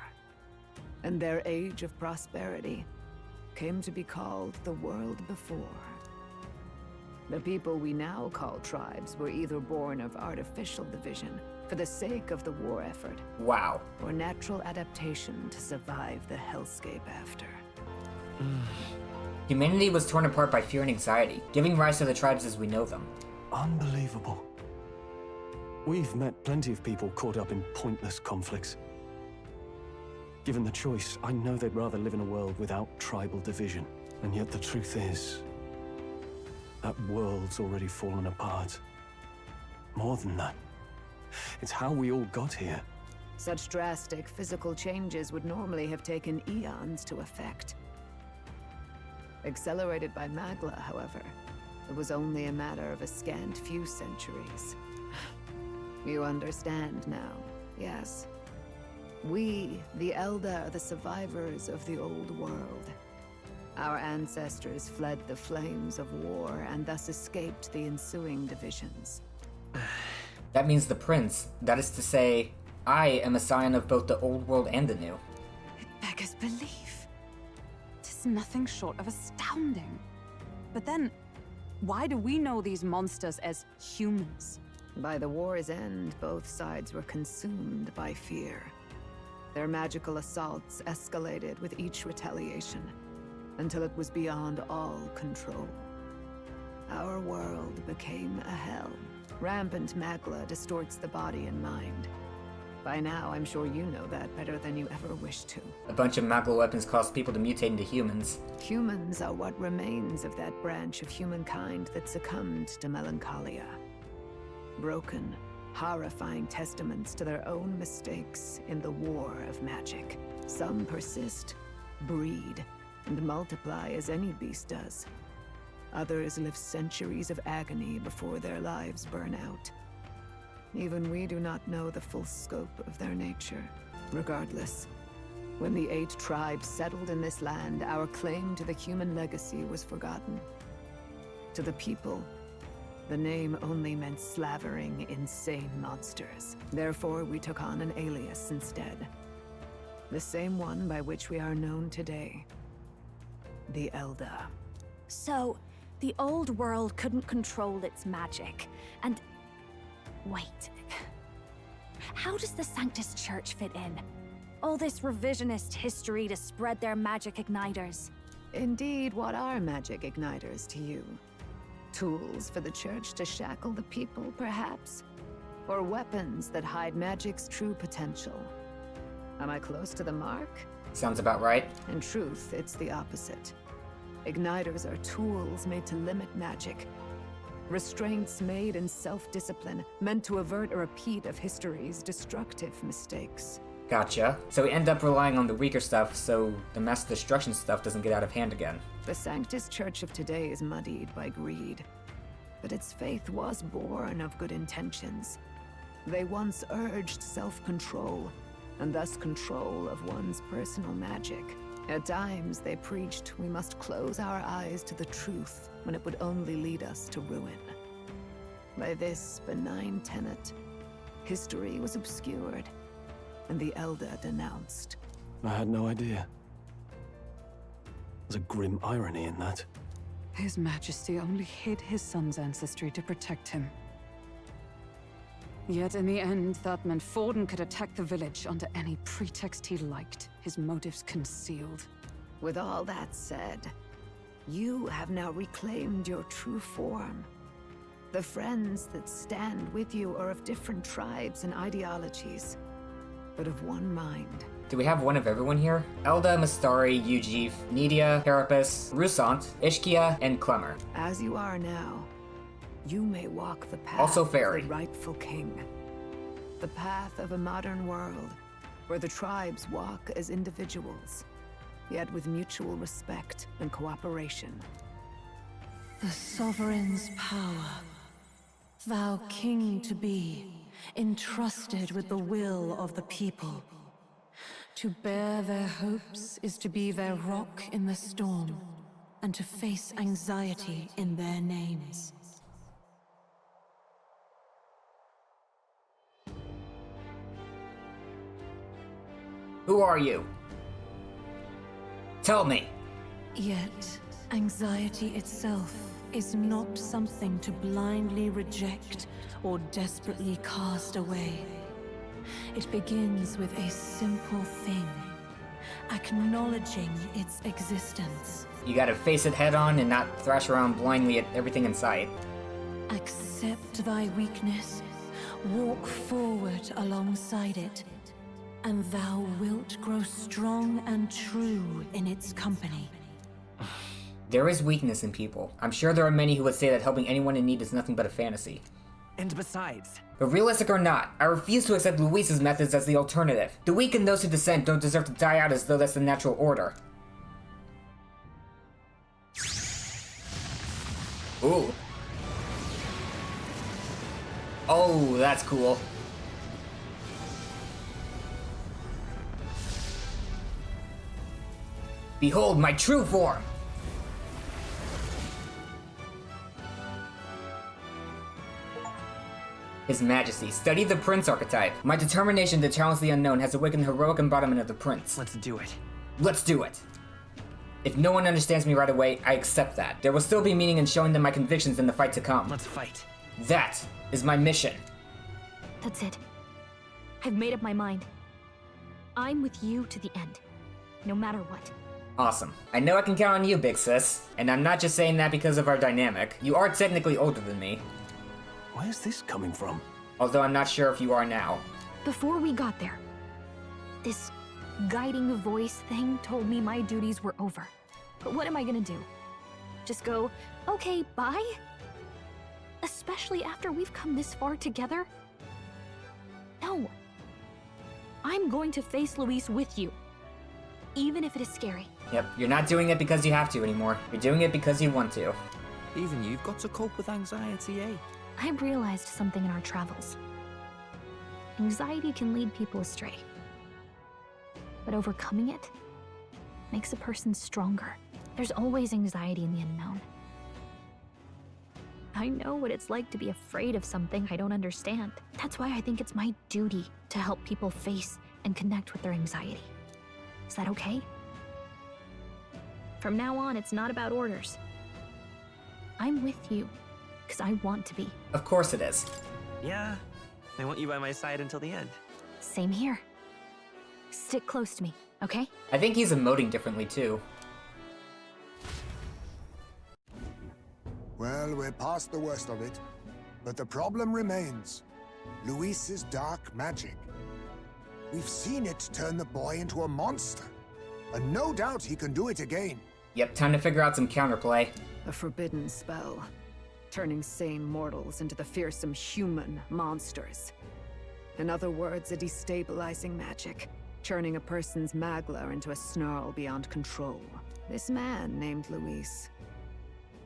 And their age of prosperity came to be called the world before. The people we now call tribes were either born of artificial division for the sake of the war effort. Wow. Or natural adaptation to survive the hellscape after. Humanity was torn apart by fear and anxiety, giving rise to the tribes as we know them. Unbelievable. We've met plenty of people caught up in pointless conflicts. Given the choice, I know they'd rather live in a world without tribal division. And yet the truth is, that world's already fallen apart. More than that, it's how we all got here. Such drastic physical changes would normally have taken eons to effect. Accelerated by Magla, however, it was only a matter of a scant few centuries. You understand now, yes? We, the Elda, are the survivors of the old world. Our ancestors fled the flames of war and thus escaped the ensuing divisions. That means the prince. That is to say, I am a scion of both the old world and the new. It beggars belief. Tis nothing short of astounding. But then, why do we know these monsters as humans? By the war's end, both sides were consumed by fear. Their magical assaults escalated with each retaliation, until it was beyond all control. Our world became a hell. Rampant Magla distorts the body and mind. By now, I'm sure you know that better than you ever wished to. A bunch of Magla weapons cause people to mutate into humans. Humans are what remains of that branch of humankind that succumbed to melancholia. Broken, horrifying testaments to their own mistakes in the war of magic. Some persist, breed, and multiply as any beast does. Others live centuries of agony before their lives burn out. Even we do not know the full scope of their nature. Regardless, when the 8 tribes settled in this land, our claim to the human legacy was forgotten. To the people, the name only meant slavering, insane monsters. Therefore, we took on an alias instead. The same one by which we are known today. The Elda. So, the old world couldn't control its magic, and... Wait. How does the Sanctist Church fit in? All this revisionist history to spread their magic igniters. Indeed, what are magic igniters to you? Tools for the Church to shackle the people, perhaps? Or weapons that hide magic's true potential? Am I close to the mark? Sounds about right. In truth, it's the opposite. Igniters are tools made to limit magic. Restraints made in self-discipline, meant to avert a repeat of history's destructive mistakes. Gotcha. So we end up relying on the weaker stuff so the mass destruction stuff doesn't get out of hand again. The Sanctist Church of today is muddied by greed. But its faith was born of good intentions. They once urged self-control, and thus control of one's personal magic. At times, they preached we must close our eyes to the truth when it would only lead us to ruin. By this benign tenet, history was obscured, and the elda denounced. I had no idea. There's a grim irony in that. His Majesty only hid his son's ancestry to protect him. Yet in the end, that meant Forden could attack the village under any pretext he liked, his motives concealed. With all that said, you have now reclaimed your true form. The friends that stand with you are of different tribes and ideologies, but of one mind. Do we have one of everyone here? Elda, Mastari, Ujif, Nidia, Carapace, Rusant, Ishkia, and Clemmer. As you are now, you may walk the path Also of Fairy. the rightful king. The path of a modern world, where the tribes walk as individuals, yet with mutual respect and cooperation. The sovereign's power. Thou king to be, entrusted with the will of the people. To bear their hopes is to be their rock in the storm, and to face anxiety in their names. Who are you? Tell me! Yet, anxiety itself is not something to blindly reject or desperately cast away. It begins with a simple thing, acknowledging its existence. You gotta face it head on and not thrash around blindly at everything in sight. Accept thy weakness, walk forward alongside it, and thou wilt grow strong and true in its company. There is weakness in people. I'm sure there are many who would say that helping anyone in need is nothing but a fantasy. And besides... But realistic or not, I refuse to accept Luis's methods as the alternative. The weak and those who dissent don't deserve to die out as though that's the natural order. Ooh. Oh, that's cool. Behold my true form! His Majesty, study the Prince archetype. My determination to challenge the unknown has awakened the heroic embodiment of the Prince. Let's do it. Let's do it. If no one understands me right away, I accept that. There will still be meaning in showing them my convictions in the fight to come. Let's fight. That is my mission. That's it. I've made up my mind. I'm with you to the end, no matter what. Awesome. I know I can count on you, big sis. And I'm not just saying that because of our dynamic. You are technically older than me. Where's this coming from? Although I'm not sure if you are now. Before we got there, this guiding voice thing told me my duties were over. But what am I gonna do? Just go, okay, bye? Especially after we've come this far together? No. I'm going to face Luis with you, even if it is scary. Yep, you're not doing it because you have to anymore. You're doing it because you want to. Even you've got to cope with anxiety, eh? I realized something in our travels. Anxiety can lead people astray. But overcoming it makes a person stronger. There's always anxiety in the unknown. I know what it's like to be afraid of something I don't understand. That's why I think it's my duty to help people face and connect with their anxiety. Is that okay? From now on, it's not about orders. I'm with you, because I want to be. Of course it is. Yeah, I want you by my side until the end. Same here. Stick close to me, okay? I think he's emoting differently too. Well, we're past the worst of it. But the problem remains. Luis's dark magic. We've seen it turn the boy into a monster. And no doubt he can do it again. Yep, time to figure out some counterplay. A forbidden spell, turning sane mortals into the fearsome human monsters. In other words, a destabilizing magic, turning a person's magla into a snarl beyond control. This man named Luis.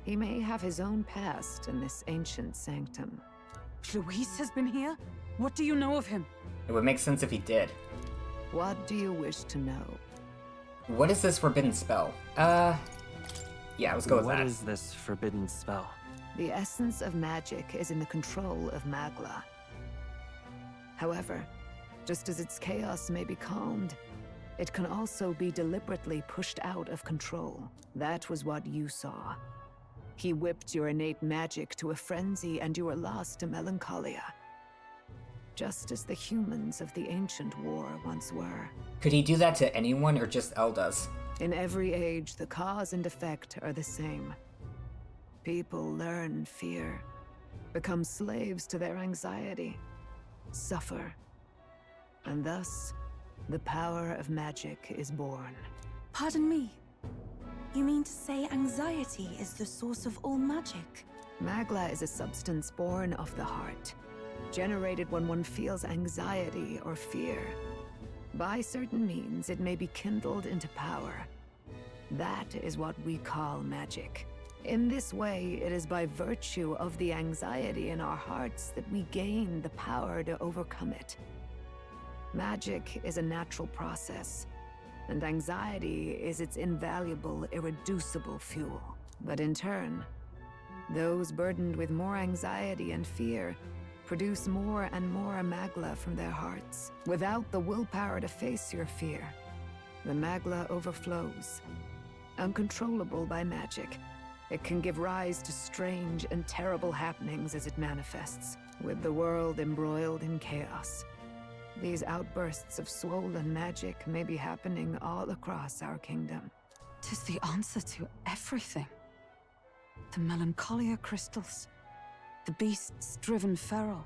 He may have his own past in this ancient sanctum. Luis has been here? What do you know of him? It would make sense if he did. What do you wish to know? What is this forbidden spell? Yeah, let's go with that. What is this forbidden spell? The essence of magic is in the control of Magla. However, just as its chaos may be calmed, it can also be deliberately pushed out of control. That was what you saw. He whipped your innate magic to a frenzy and you were lost to melancholia. Just as the humans of the ancient war once were. Could he do that to anyone or just eldas? In every age, the cause and effect are the same. People learn fear, become slaves to their anxiety, suffer, and thus, the power of magic is born. Pardon me. You mean to say anxiety is the source of all magic? Magla is a substance born of the heart, generated when one feels anxiety or fear. By certain means, it may be kindled into power. That is what we call magic. In this way, it is by virtue of the anxiety in our hearts that we gain the power to overcome it. Magic is a natural process, and anxiety is its invaluable, irreducible fuel. But in turn, those burdened with more anxiety and fear produce more and more Magla from their hearts. Without the willpower to face your fear, the Magla overflows. Uncontrollable by magic, it can give rise to strange and terrible happenings as it manifests, with the world embroiled in chaos. These outbursts of swollen magic may be happening all across our kingdom. 'Tis the answer to everything. The melancholia crystals, the beasts driven feral.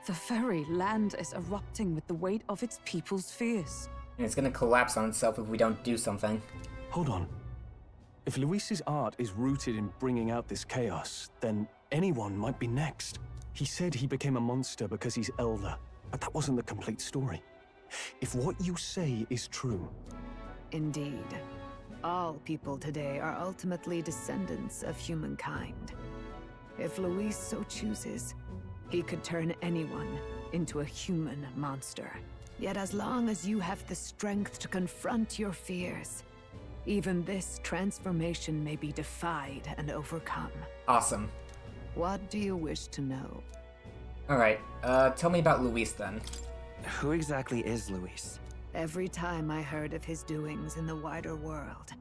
The very land is erupting with the weight of its people's fears. And it's gonna collapse on itself if we don't do something. Hold on. If Luis's art is rooted in bringing out this chaos, then anyone might be next. He said he became a monster because he's elder, but that wasn't the complete story. If what you say is true... Indeed. All people today are ultimately descendants of humankind. If Luis so chooses, he could turn anyone into a human monster. Yet as long as you have the strength to confront your fears, even this transformation may be defied and overcome. Awesome. What do you wish to know? Alright, tell me about Luis then. Who exactly is Luis? Every time I heard of his doings in the wider world,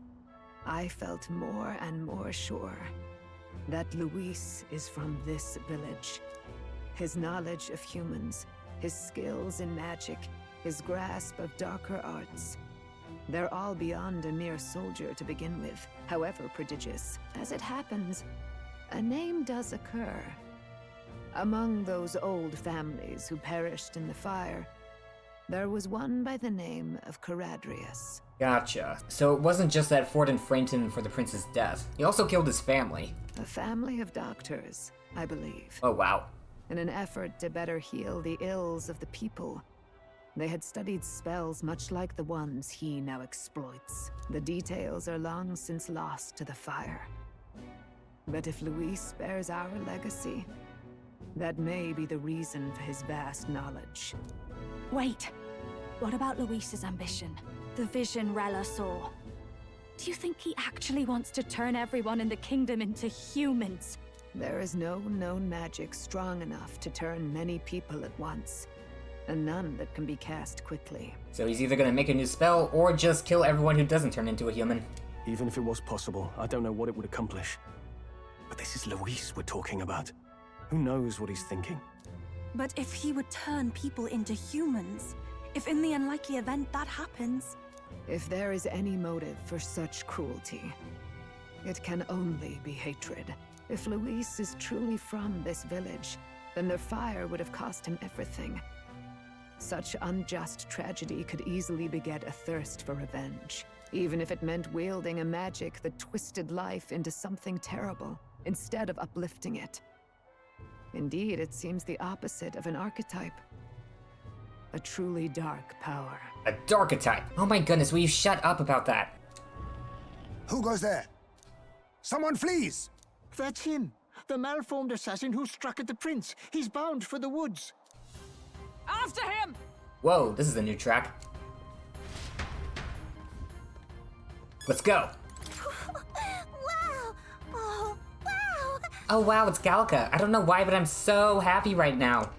I felt more and more sure that Luis is from this village. His knowledge of humans, his skills in magic, his grasp of darker arts, they're all beyond a mere soldier to begin with, however prodigious. As it happens, a name does occur. Among those old families who perished in the fire, there was one by the name of Caradrius. Gotcha. So it wasn't just that Forden framed him for the prince's death. He also killed his family. A family of doctors, I believe. Oh, wow. In an effort to better heal the ills of the people, they had studied spells much like the ones he now exploits. The details are long since lost to the fire. But if Luis spares our legacy, that may be the reason for his vast knowledge. Wait, what about Luis's ambition? The vision Rella saw? Do you think he actually wants to turn everyone in the kingdom into humans? There is no known magic strong enough to turn many people at once, and none that can be cast quickly. So he's either gonna make a new spell, or just kill everyone who doesn't turn into a human. Even if it was possible, I don't know what it would accomplish. But this is Luis we're talking about. Who knows what he's thinking? But if he would turn people into humans, if in the unlikely event that happens... If there is any motive for such cruelty, it can only be hatred. If Luis is truly from this village, then their fire would have cost him everything. Such unjust tragedy could easily beget a thirst for revenge, even if it meant wielding a magic that twisted life into something terrible, instead of uplifting it. Indeed, it seems the opposite of an archetype. A truly dark power. A darketype? Oh my goodness, will you shut up about that? Who goes there? Someone flees! That's him, the malformed assassin who struck at the prince. He's bound for the woods. After him! Whoa, this is a new track. Let's go! Wow! Oh, wow! Oh wow, it's Gallica. I don't know why, but I'm so happy right now.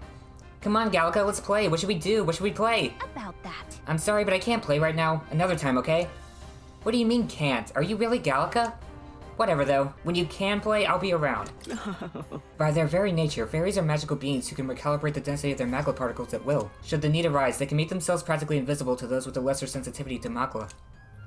Come on, Gallica, let's play. What should we do? What should we play? About that. I'm sorry, but I can't play right now. Another time, okay? What do you mean can't? Are you really Gallica? Whatever though, when you can play, I'll be around. By their very nature, fairies are magical beings who can recalibrate the density of their magla particles at will. Should the need arise, they can make themselves practically invisible to those with a lesser sensitivity to magla.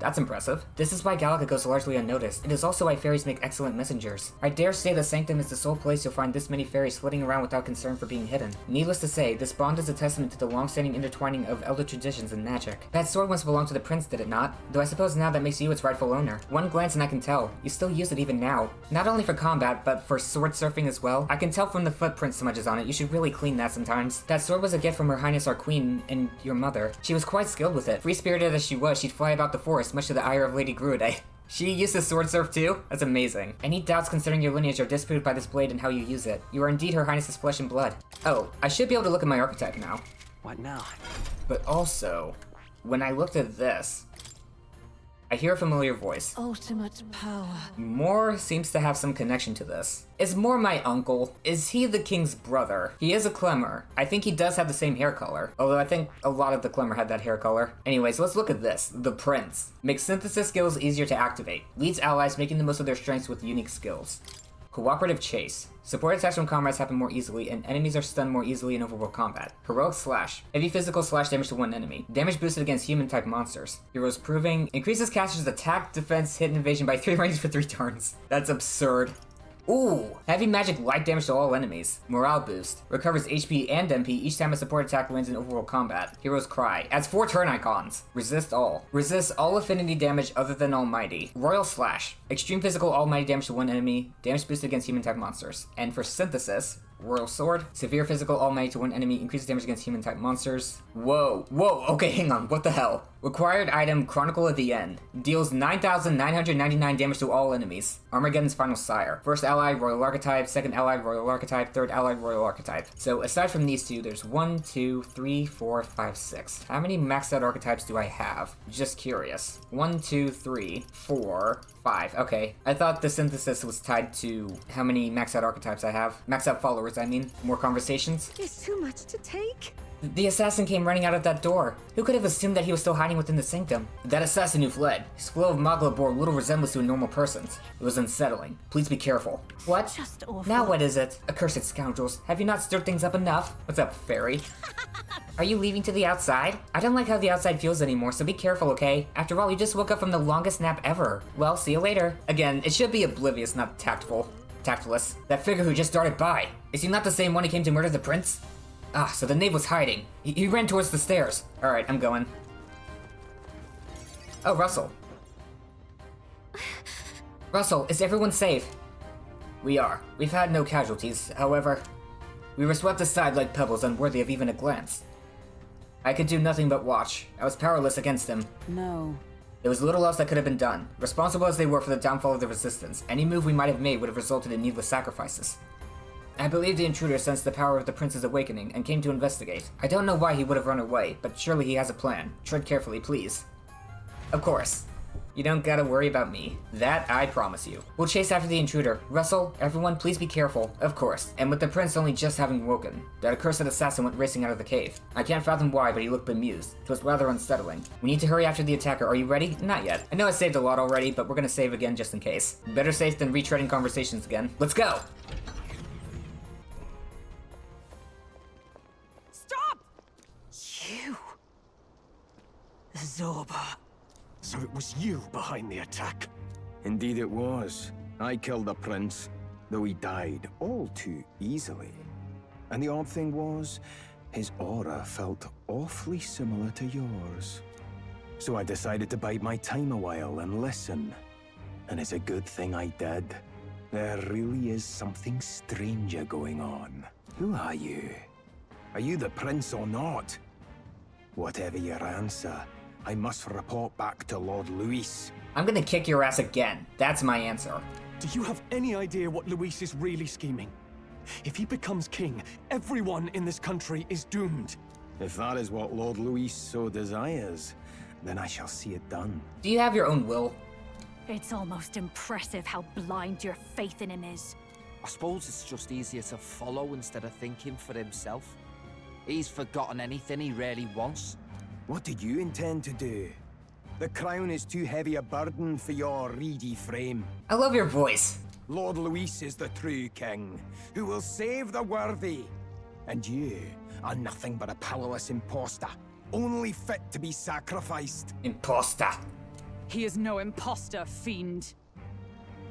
That's impressive. This is why Gallica goes largely unnoticed. It is also why fairies make excellent messengers. I dare say the Sanctum is the sole place you'll find this many fairies flitting around without concern for being hidden. Needless to say, this bond is a testament to the long-standing intertwining of elder traditions and magic. That sword once belonged to the prince, did it not? Though I suppose now that makes you its rightful owner. One glance and I can tell. You still use it even now. Not only for combat, but for sword surfing as well. I can tell from the footprint smudges on it. You should really clean that sometimes. That sword was a gift from Her Highness our Queen and your mother. She was quite skilled with it. Free-spirited as she was, she'd fly about the forest, much to the ire of Lady Gruidae. She used to sword surf too? That's amazing. Any doubts concerning your lineage are disproved by this blade and how you use it. You are indeed Her Highness's flesh and blood. Oh, I should be able to look at my archetype now. What now? But also, when I looked at this, I hear a familiar voice. Ultimate power. Moore seems to have some connection to this. Is Moore my uncle? Is he the king's brother? He is a Clemmer. I think he does have the same hair color, although I think a lot of the Clemmer had that hair color. Anyways, let's look at this. The Prince. Makes synthesis skills easier to activate. Leads allies, making the most of their strengths with unique skills. Cooperative Chase. Support attacks from comrades happen more easily, and enemies are stunned more easily in overworld combat. Heroic Slash. Heavy physical slash damage to one enemy. Damage boosted against human-type monsters. Heroes Proving. Increases caster's attack, defense, hit, and evasion by 3 range for 3 turns. That's absurd. Ooh! Heavy magic light damage to all enemies. Morale boost. Recovers HP and MP each time a support attack lands in overworld combat. Hero's Cry. Adds 4 turn icons. Resist all. Resists all affinity damage other than Almighty. Royal Slash. Extreme physical almighty damage to one enemy. Damage boosted against human type monsters. And for Synthesis, Royal Sword. Severe physical almighty to one enemy. Increases damage against human type monsters. Whoa. Whoa. Okay, hang on. What the hell? Required item Chronicle of the End. Deals 9,999 damage to all enemies. Armageddon's Final Sire. First ally, Royal Archetype. Second ally, Royal Archetype. Third ally, Royal Archetype. So aside from these two, there's 1, 2, 3, 4, 5, 6. How many maxed out archetypes do I have? Just curious. 1, 2, 3, 4, 5. Okay. I thought the synthesis was tied to how many maxed out archetypes I have. Maxed out followers, I mean. More conversations. It's too much to take. The assassin came running out of that door. Who could have assumed that he was still hiding within the sanctum? That assassin who fled. His flow of magla bore little resemblance to a normal person's. It was unsettling. Please be careful. What? Just awful. Now what is it? Accursed scoundrels. Have you not stirred things up enough? What's up, fairy? Are you leaving to the outside? I don't like how the outside feels anymore, so be careful, okay? After all, you just woke up from the longest nap ever. Well, see you later. Again, it should be oblivious, not tactful. Tactless. That figure who just darted by. Is he not the same one who came to murder the prince? Ah, so the knave was hiding. He ran towards the stairs. Alright, I'm going. Oh, Russel. Russel, is everyone safe? We are. We've had no casualties, however. We were swept aside like pebbles, unworthy of even a glance. I could do nothing but watch. I was powerless against them. No. There was little else that could have been done. Responsible as they were for the downfall of the resistance, any move we might have made would have resulted in needless sacrifices. I believe the intruder sensed the power of the prince's awakening and came to investigate. I don't know why he would have run away, but surely he has a plan. Tread carefully, please. Of course. You don't gotta worry about me. That I promise you. We'll chase after the intruder. Russel, everyone, please be careful. Of course. And with the prince only just having woken, that accursed assassin went racing out of the cave. I can't fathom why, but he looked bemused. It was rather unsettling. We need to hurry after the attacker. Are you ready? Not yet. I know I saved a lot already, but we're gonna save again just in case. Better safe than retreading conversations again. Let's go! You. Zorba. So it was you behind the attack? Indeed it was. I killed the prince, though he died all too easily. And the odd thing was, his aura felt awfully similar to yours. So I decided to bide my time a while and listen. And it's a good thing I did. There really is something stranger going on. Who are you? Are you the prince or not? Whatever your answer, I must report back to Lord Luis. I'm gonna kick your ass again. That's my answer. Do you have any idea what Luis is really scheming? If he becomes king, everyone in this country is doomed. If that is what Lord Luis so desires, then I shall see it done. Do you have your own will? It's almost impressive how blind your faith in him is. I suppose it's just easier to follow instead of thinking for himself. He's forgotten anything he really wants. What do you intend to do? The crown is too heavy a burden for your reedy frame. I love your voice. Lord Luis is the true king, who will save the worthy. And you are nothing but a powerless imposter, only fit to be sacrificed. Imposter. He is no imposter, fiend.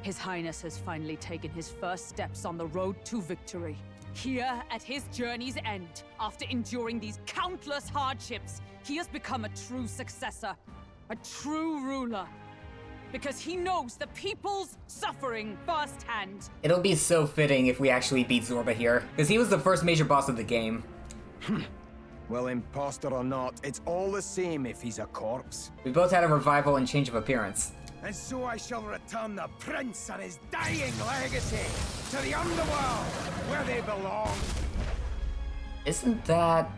His Highness has finally taken his first steps on the road to victory. Here, at his journey's end, after enduring these countless hardships, he has become a true successor, a true ruler. Because he knows the people's suffering firsthand. It'll be so fitting if we actually beat Zorba here, because he was the first major boss of the game. Well, imposter or not, it's all the same if he's a corpse. We both had a revival and change of appearance. And so I shall return the prince and his dying legacy to the underworld, where they belong. Isn't that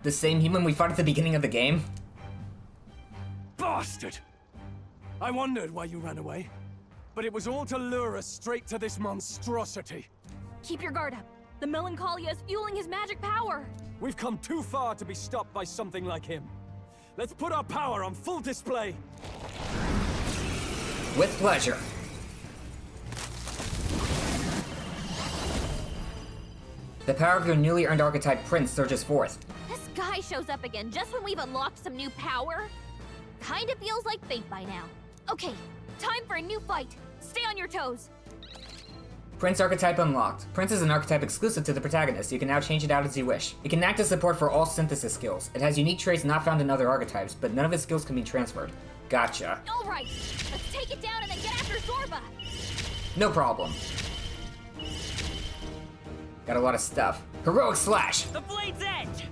the same human we fought at the beginning of the game? Bastard! I wondered why you ran away, but it was all to lure us straight to this monstrosity. Keep your guard up. The Melancholia is fueling his magic power. We've come too far to be stopped by something like him. Let's put our power on full display. With pleasure. The power of your newly earned archetype Prince surges forth. This guy shows up again just when we've unlocked some new power. Kinda feels like fate by now. Okay, time for a new fight. Stay on your toes. Prince archetype unlocked. Prince is an archetype exclusive to the protagonist. You can now change it out as you wish. It can act as support for all synthesis skills. It has unique traits not found in other archetypes, but none of its skills can be transferred. Gotcha. Alright, let's take it down and then get after Zorba. No problem. Got a lot of stuff. Heroic Slash! The blade's edge!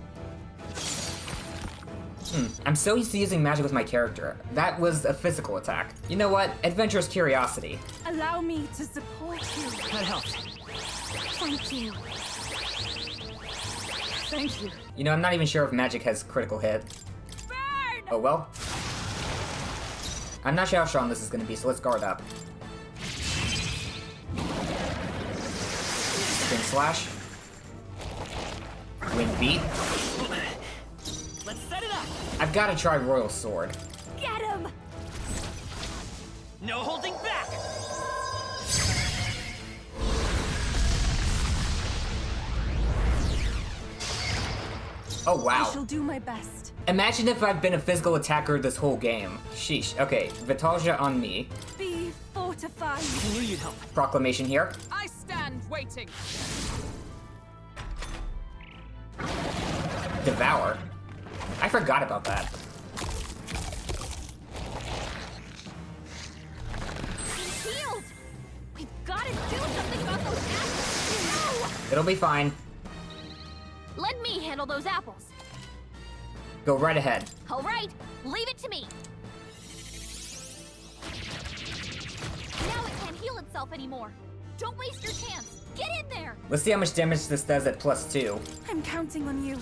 I'm so used to using magic with my character. That was a physical attack. You know what? Adventurous curiosity. Allow me to support you. That helps. Thank you. Thank you. You know, I'm not even sure if magic has critical hit. Burn! Oh well. I'm not sure how strong this is going to be, so let's guard up. Spin Slash. Wind Beat. Let's set it up! I've got to try Royal Sword. Get him! No holding back! Oh wow. I shall do my best. Imagine if I've been a physical attacker this whole game. Sheesh. Okay, Vitalja on me. Be fortified. I knew you'd help. Proclamation here. I stand waiting. Devour. I forgot about that. He's healed! We've gotta do something about those apples! No! It'll be fine. Let me handle those apples. Go right ahead. Alright, leave it to me. Now it can't heal itself anymore. Don't waste your chance. Get in there! Let's see how much damage this does at +2. I'm counting on you.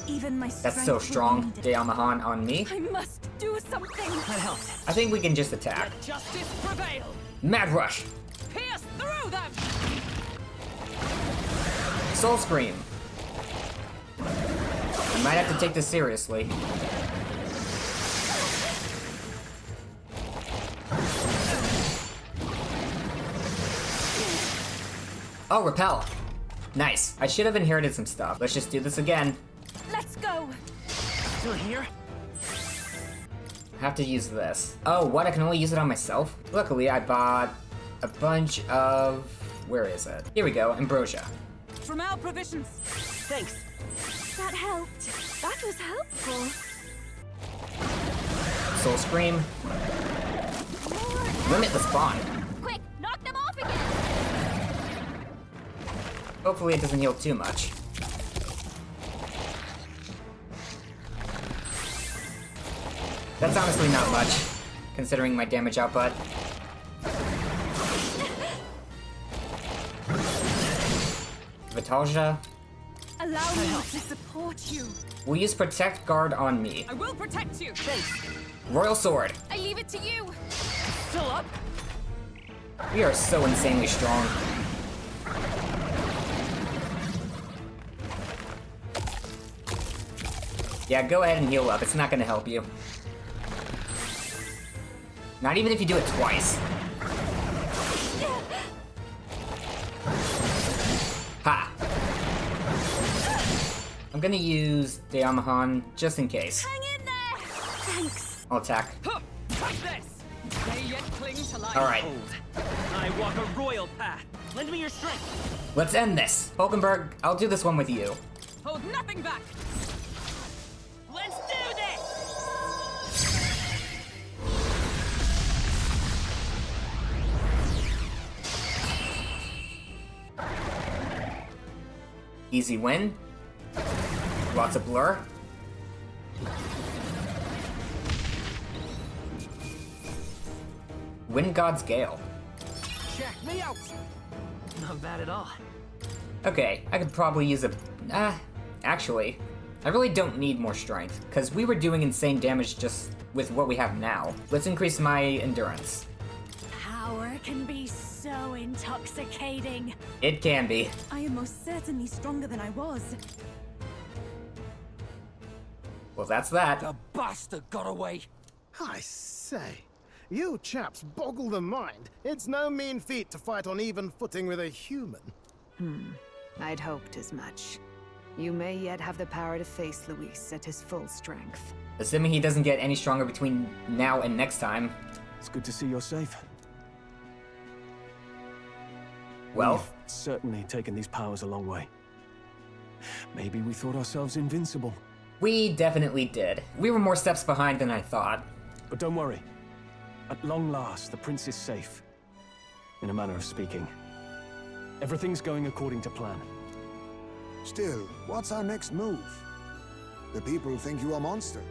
Even my strength. That's so strong. Deamahan on me. I must do something. That helps. I think we can just attack. Let justice prevail! Mad Rush. Pierce through them! Soul Scream. I might have to take this seriously. Oh, Repel. Nice. I should have inherited some stuff. Let's just do this again. Let's go. Still here? I have to use this. Oh, what? I can only use it on myself? Luckily, I bought a bunch of... Where is it? Here we go. Ambrosia. From our provisions. Thanks. That helped. That was helpful. Soul Scream. Limit the spawn. Quick, knock them off again! Hopefully it doesn't heal too much. That's honestly not much, considering my damage output. Vitalja. Allow me to support you. We'll use Protect Guard on me. I will protect you. Thanks. Royal Sword. I leave it to you. Still up? We are so insanely strong. Yeah, go ahead and heal up. It's not gonna help you. Not even if you do it twice. Ha! I'm gonna use the Yamahan just in case. Hang in there! Thanks. I'll attack. Take this! They yet cling to life. Alright. I walk a royal path. Lend me your strength. Let's end this. Hulkenberg, I'll do this one with you. Hold nothing back. Let's do this! Easy win. Lots of blur. Wind God's Gale. Check me out. Not bad at all. Okay, I could probably use a... actually, I really don't need more strength, because we were doing insane damage just with what we have now. Let's increase my endurance. Power can be so intoxicating. It can be. I am most certainly stronger than I was. Well, that's that. The bastard got away. I say, you chaps boggle the mind. It's no mean feat to fight on even footing with a human. I'd hoped as much. You may yet have the power to face Luis at his full strength. Assuming he doesn't get any stronger between now and next time. It's good to see you're safe. Well, We've certainly taken these powers a long way. Maybe we thought ourselves invincible. we definitely did. We were more steps behind than I thought. But don't worry. At long last, the prince is safe. In a manner of speaking. Everything's going according to plan. Still, what's our next move? The people think you a monster.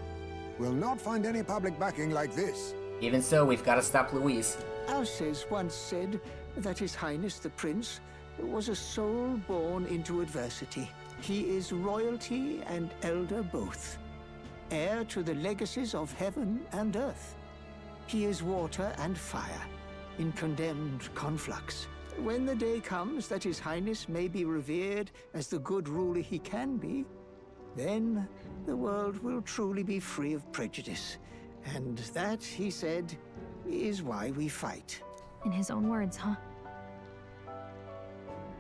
We'll not find any public backing like this. Even so, we've got to stop Luis. Alces once said that His Highness the Prince was a soul born into adversity. He is royalty and elder both, heir to the legacies of heaven and earth. He is water and fire, in condemned conflux. When the day comes that His Highness may be revered as the good ruler he can be, then the world will truly be free of prejudice. And that, he said, is why we fight. In his own words, huh?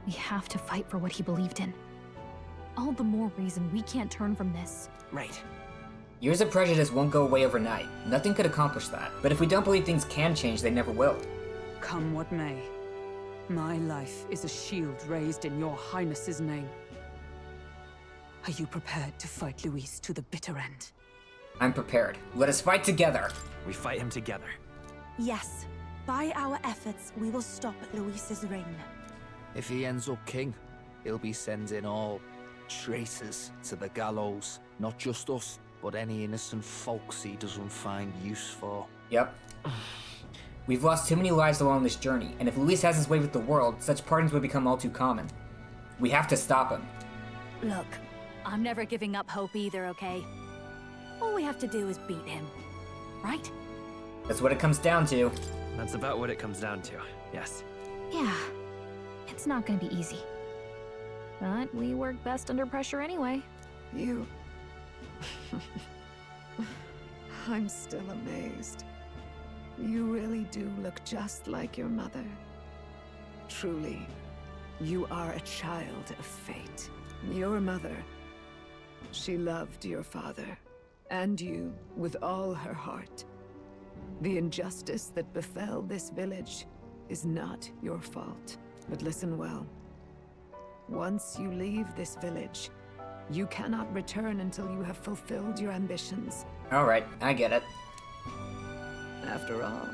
We have to fight for what he believed in. All the more reason we can't turn from this. Right. Years of prejudice won't go away overnight. Nothing could accomplish that. But if we don't believe things can change, they never will. Come what may, my life is a shield raised in your highness's name. Are you prepared to fight Luis to the bitter end? I'm prepared. Let us fight together. We fight him together. Yes. By our efforts, we will stop Luis's reign. If he ends up king, he'll be sending all traitors to the gallows. Not just us, but any innocent folks he doesn't find use for. Yep. We've lost too many lives along this journey, and if Luis has his way with the world, such pardons would become all too common. We have to stop him. Look, I'm never giving up hope either, okay? All we have to do is beat him, right? That's what it comes down to. That's about what it comes down to, yes. Yeah, it's not gonna be easy. But we work best under pressure anyway. You... I'm still amazed. You really do look just like your mother. Truly, you are a child of fate. Your mother, she loved your father, and you with all her heart. The injustice that befell this village is not your fault. But listen well. Once you leave this village, you cannot return until you have fulfilled your ambitions. Alright, I get it. After all,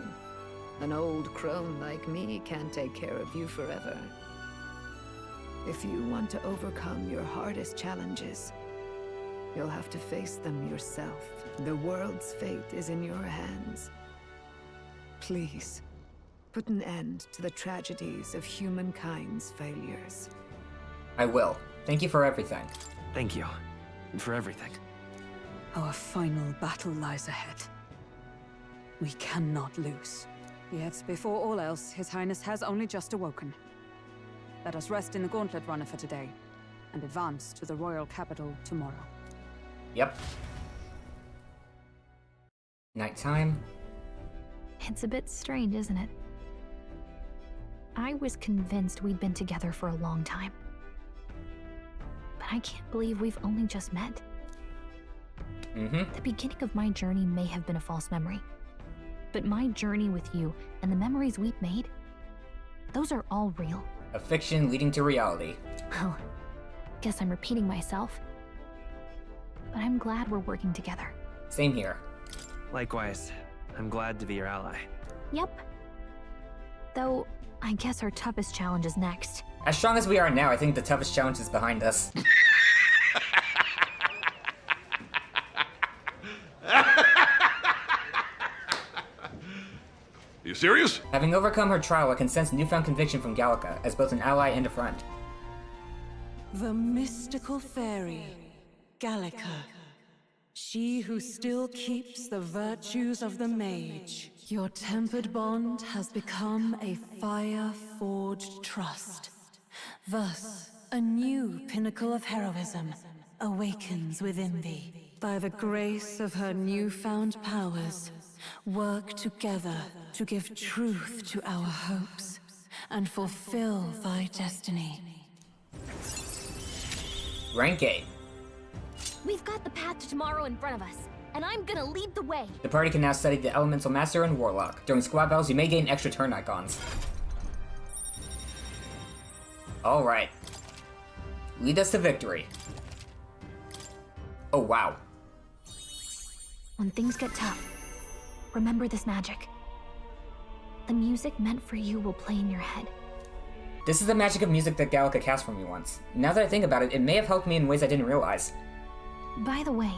an old crone like me can't take care of you forever. If you want to overcome your hardest challenges, you'll have to face them yourself. The world's fate is in your hands. Please, put an end to the tragedies of humankind's failures. I will. Thank you for everything. Thank you. For everything. Our final battle lies ahead. We cannot lose. Yet, before all else, His Highness has only just awoken. Let us rest in the Gauntlet Runner for today, and advance to the royal capital tomorrow. Yep. Nighttime. It's a bit strange, isn't it? I was convinced we'd been together for a long time. But I can't believe we've only just met. The beginning of my journey may have been a false memory. But my journey with you and the memories we've made, those are all real. A fiction leading to reality. Well, guess I'm repeating myself. But I'm glad we're working together. Same here. Likewise. I'm glad to be your ally. Yep. Though, I guess our toughest challenge is next. As strong as we are now, I think the toughest challenge is behind us. You serious? Having overcome her trial, I can sense newfound conviction from Gallica, as both an ally and a friend. The mystical fairy, Gallica. She who still keeps the virtues of the mage. Your tempered bond has become a fire-forged trust. Thus, a new pinnacle of heroism awakens within thee. By the grace of her newfound powers, work together to give truth to our hopes and fulfill thy destiny. Rank 8. We've got the path to tomorrow in front of us, and I'm gonna lead the way. The party can now study the Elemental Master and Warlock. During squad battles, you may gain extra turn icons. Alright. Lead us to victory. Oh, wow. When things get tough, remember this magic. The music meant for you will play in your head. This is the magic of music that Gallica cast for me once. Now that I think about it, it may have helped me in ways I didn't realize. By the way,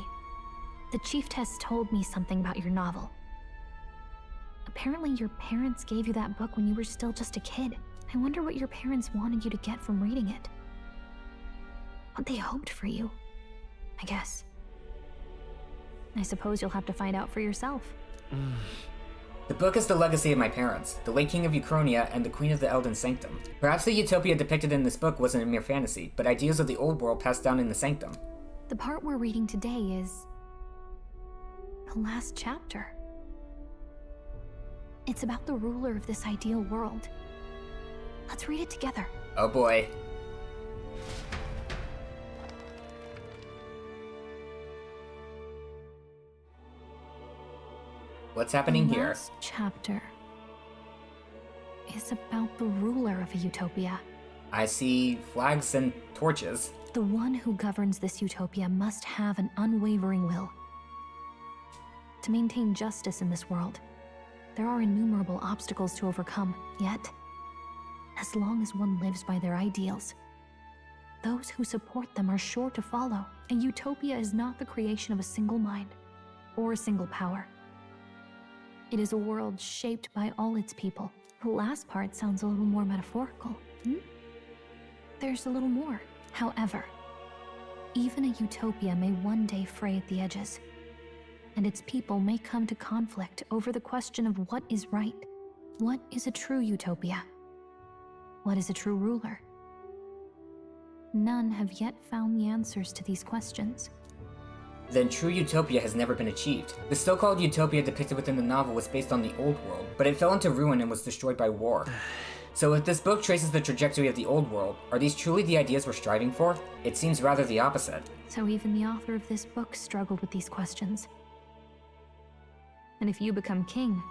the chieftess told me something about your novel. Apparently your parents gave you that book when you were still just a kid. I wonder what your parents wanted you to get from reading it. What they hoped for you, I guess. I suppose you'll have to find out for yourself. The book is the legacy of my parents, the late King of Euchronia and the Queen of the Eldan Sanctum. Perhaps the utopia depicted in this book wasn't a mere fantasy, but ideas of the old world passed down in the Sanctum. The part we're reading today is the last chapter. It's about the ruler of this ideal world. Let's read it together. Oh boy. What's happening here? The last chapter is about the ruler of a utopia. I see flags and torches. The one who governs this utopia must have an unwavering will. To maintain justice in this world, there are innumerable obstacles to overcome, yet, as long as one lives by their ideals, those who support them are sure to follow. A utopia is not the creation of a single mind or a single power. It is a world shaped by all its people. The last part sounds a little more metaphorical. There's a little more. However, even a utopia may one day fray at the edges, and its people may come to conflict over the question of what is right. What is a true utopia? What is a true ruler? None have yet found the answers to these questions. Then true utopia has never been achieved. The so-called utopia depicted within the novel was based on the old world, but it fell into ruin and was destroyed by war. So if this book traces the trajectory of the old world, are these truly the ideas we're striving for? It seems rather the opposite. So even the author of this book struggled with these questions. And if you become king,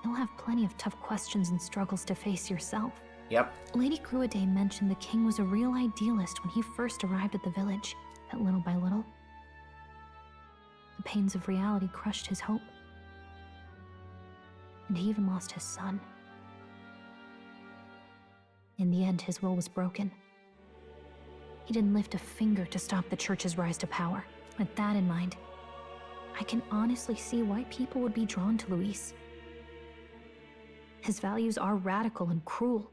you'll have plenty of tough questions and struggles to face yourself. Yep. Lady Gruidae mentioned the king was a real idealist when he first arrived at the village, but little by little, the pains of reality crushed his hope. And he even lost his son. In the end, his will was broken. He didn't lift a finger to stop the church's rise to power. With that in mind, I can honestly see why people would be drawn to Luis. His values are radical and cruel,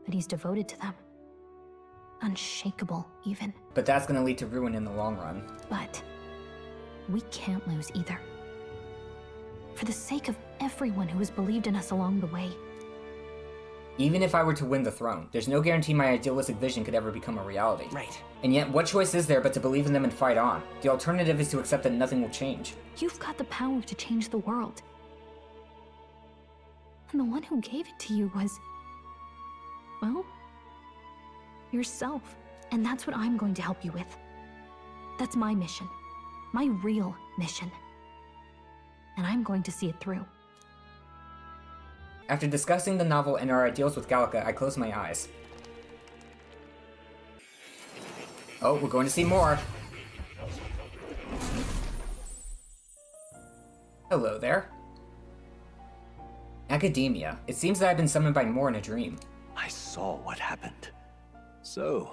but he's devoted to them. Unshakable, even. But that's gonna lead to ruin in the long run. But we can't lose either. For the sake of everyone who has believed in us along the way. Even if I were to win the throne, there's no guarantee my idealistic vision could ever become a reality. Right. And yet, what choice is there but to believe in them and fight on? The alternative is to accept that nothing will change. You've got the power to change the world. And the one who gave it to you was, well, yourself. And that's what I'm going to help you with. That's my mission. My real mission. And I'm going to see it through. After discussing the novel and our ideals with Gallica, I close my eyes. Oh, we're going to see more. Hello there. Academia. It seems that I've been summoned by Moore in a dream. I saw what happened. So,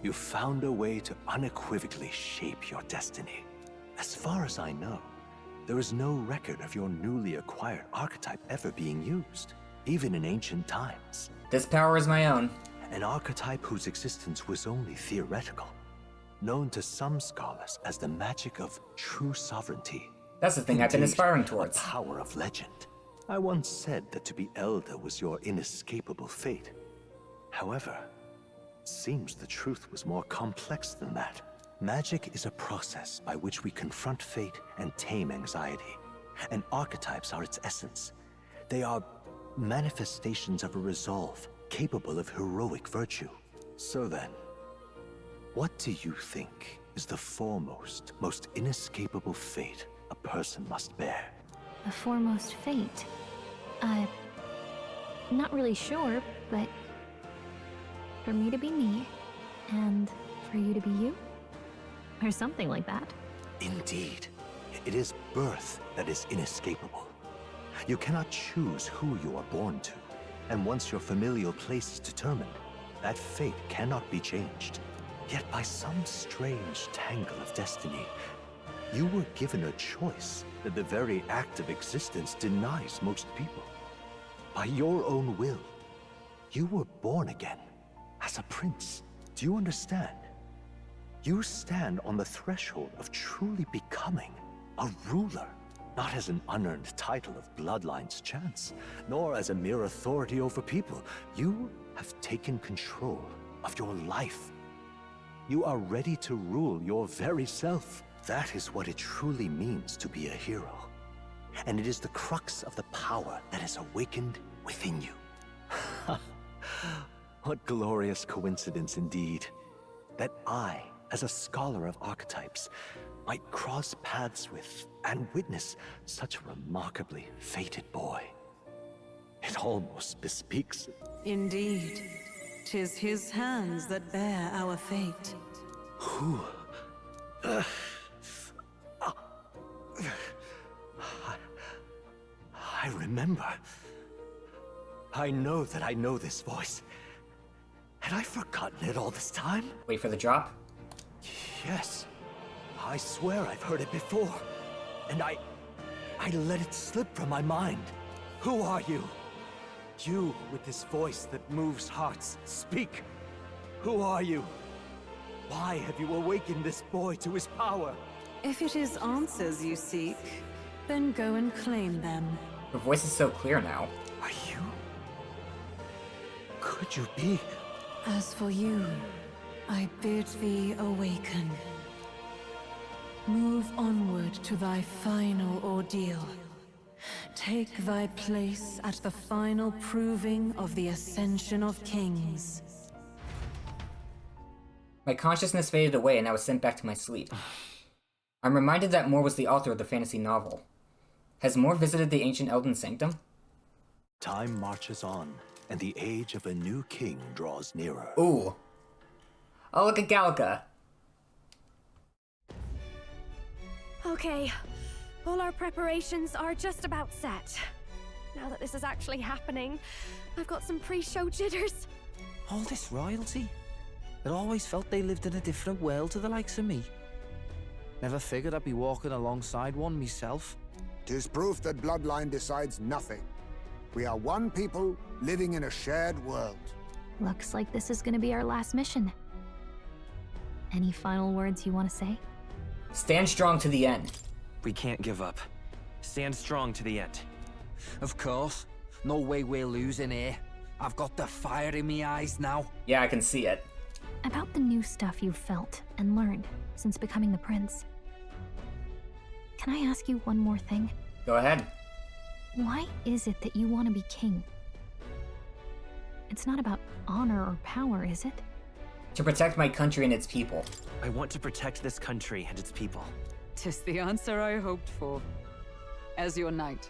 you found a way to unequivocally shape your destiny. As far as I know, there is no record of your newly acquired archetype ever being used, even in ancient times. This power is my own. An archetype whose existence was only theoretical, known to some scholars as the magic of true sovereignty. That's the thing I've been aspiring towards. A power of legend. I once said that to be elda was your inescapable fate. However, it seems the truth was more complex than that. Magic is a process by which we confront fate and tame anxiety. And archetypes are its essence. They are manifestations of a resolve capable of heroic virtue. So then, what do you think is the foremost, most inescapable fate a person must bear? The foremost fate? Not really sure, but for me to be me, and for you to be you? Or something like that. Indeed. It is birth that is inescapable. You cannot choose who you are born to, and once your familial place is determined, that fate cannot be changed. Yet by some strange tangle of destiny, you were given a choice that the very act of existence denies most people. By your own will, you were born again as a prince. Do you understand? You stand on the threshold of truly becoming a ruler, not as an unearned title of bloodline's chance, nor as a mere authority over people. You have taken control of your life. You are ready to rule your very self. That is what it truly means to be a hero. And it is the crux of the power that is awakened within you. What glorious coincidence indeed, that I, as a scholar of archetypes, might cross paths with and witness such a remarkably fated boy. It almost bespeaks... Indeed, 'tis his hands that bear our fate. Who? I remember. I know that I know this voice. Had I forgotten it all this time? Wait for the drop? Yes. I swear I've heard it before. And I let it slip from my mind. Who are you? You with this voice that moves hearts. Speak. Who are you? Why have you awakened this boy to his power? If it is answers you seek, then go and claim them. Her voice is so clear now. Are you? Could you be? As for you, I bid thee awaken. Move onward to thy final ordeal. Take thy place at the final proving of the ascension of kings. My consciousness faded away and I was sent back to my sleep. I'm reminded that Moore was the author of the fantasy novel. Has Moore visited the ancient Elden Sanctum? Time marches on, and the age of a new king draws nearer. Ooh. Oh, look at Gallica. Okay, all our preparations are just about set. Now that this is actually happening, I've got some pre-show jitters. All this royalty? I'd always felt they lived in a different world to the likes of me. Never figured I'd be walking alongside one myself. 'Tis proof that bloodline decides nothing. We are one people living in a shared world. Looks like this is gonna be our last mission. Any final words you want to say? Stand strong to the end. We can't give up. Stand strong to the end. Of course. No way we're losing here. I've got the fire in me eyes now. Yeah, I can see it. About the new stuff you've felt and learned since becoming the prince. Can I ask you one more thing? Go ahead. Why is it that you want to be king? It's not about honor or power, is it? To protect my country and its people. I want to protect this country and its people. 'Tis the answer I hoped for. As your knight,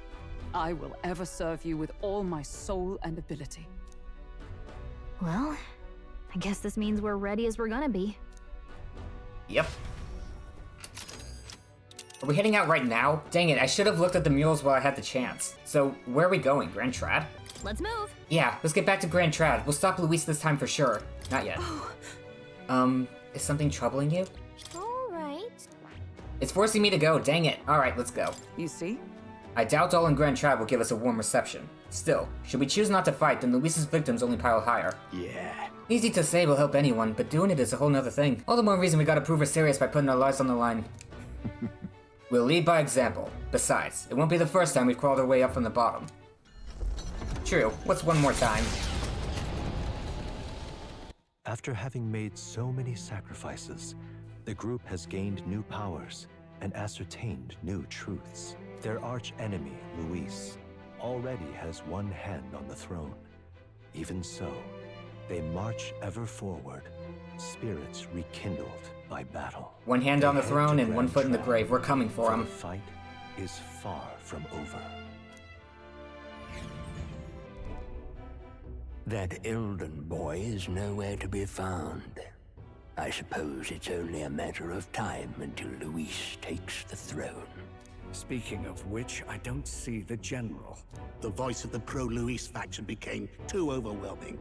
I will ever serve you with all my soul and ability. Well, I guess this means we're ready as we're gonna be. Yep. Are we heading out right now? Dang it, I should have looked at the mules while I had the chance. So, where are we going? Grand Trad? Let's move. Yeah, let's get back to Grand Trad. We'll stop Luis this time for sure. Not yet. Is something troubling you? Alright. It's forcing me to go, dang it. Alright, let's go. You see? I doubt all in Grand Trad will give us a warm reception. Still, should we choose not to fight, then Luis's victims only pile higher. Yeah. Easy to say will help anyone, but doing it is a whole nother thing. All the more reason we gotta prove we're serious by putting our lives on the line. We'll lead by example. Besides, it won't be the first time we've crawled our way up from the bottom. True, what's one more time? After having made so many sacrifices, the group has gained new powers and ascertained new truths. Their arch-enemy, Luis, already has one hand on the throne. Even so, they march ever forward, spirits rekindled by battle. One hand on the throne and one foot in the grave. We're coming for him. The fight is far from over. That eldan boy is nowhere to be found. I suppose it's only a matter of time until Luis takes the throne. Speaking of which, I don't see the general. The voice of the pro-Luis faction became too overwhelming.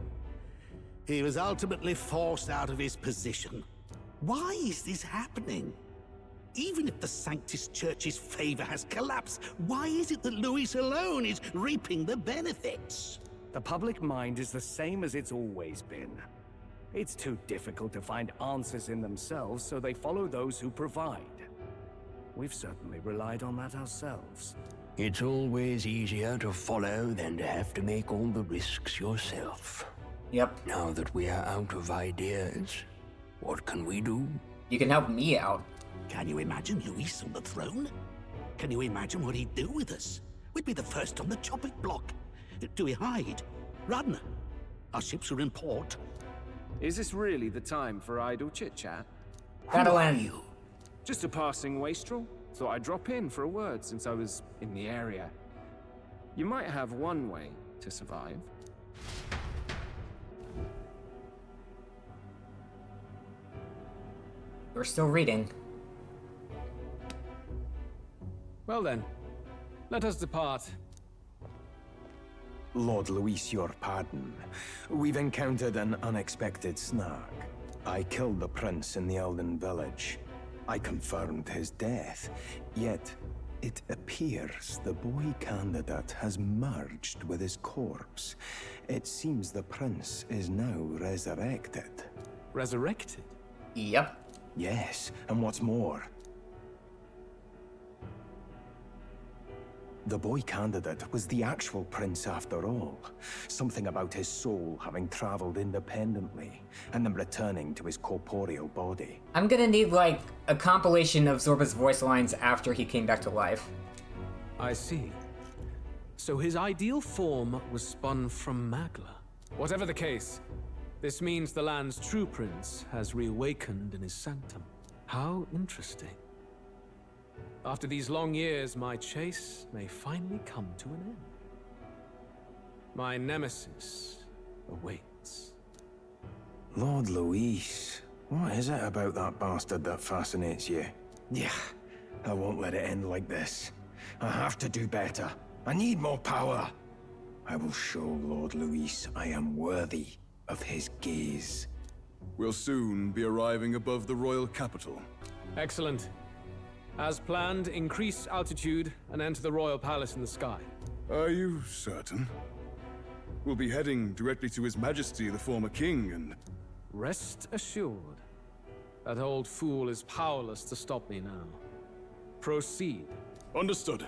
He was ultimately forced out of his position. Why is this happening? Even if the Sanctist Church's favor has collapsed, why is it that Luis alone is reaping the benefits? The public mind is the same as it's always been. It's too difficult to find answers in themselves, so they follow those who provide. We've certainly relied on that ourselves. It's always easier to follow than to have to make all the risks yourself. Yep. Now that we are out of ideas, what can we do? You can help me out. Can you imagine Luis on the throne? Can you imagine what he'd do with us? We'd be the first on the chopping block. Do we hide? Run? Our ships are in port. Is this really the time for idle chit-chat? That'll end. Just a passing wastrel. Thought I'd drop in for a word since I was in the area. You might have one way to survive. We're still reading. Well then, let us depart. Lord Luis, your pardon. We've encountered an unexpected snag. I killed the prince in the Elden village. I confirmed his death, yet it appears the boy candidate has merged with his corpse. It seems the prince is now resurrected. Resurrected? Yep. Yes, and what's more, the boy candidate was the actual prince after all. Something about his soul having traveled independently and then returning to his corporeal body. I'm gonna need, like, a compilation of Zorba's voice lines after he came back to life. I see. So his ideal form was spun from Magla. Whatever the case, this means the land's true prince has reawakened in his sanctum. How interesting. After these long years, my chase may finally come to an end. My nemesis awaits. Lord Luis, what is it about that bastard that fascinates you? Yeah, I won't let it end like this. I have to do better. I need more power. I will show Lord Luis I am worthy of his gaze. We'll soon be arriving above the royal capital. Excellent. As planned, increase altitude and enter the royal palace in the sky. Are you certain? We'll be heading directly to His Majesty, the former king, and... Rest assured. That old fool is powerless to stop me now. Proceed. Understood.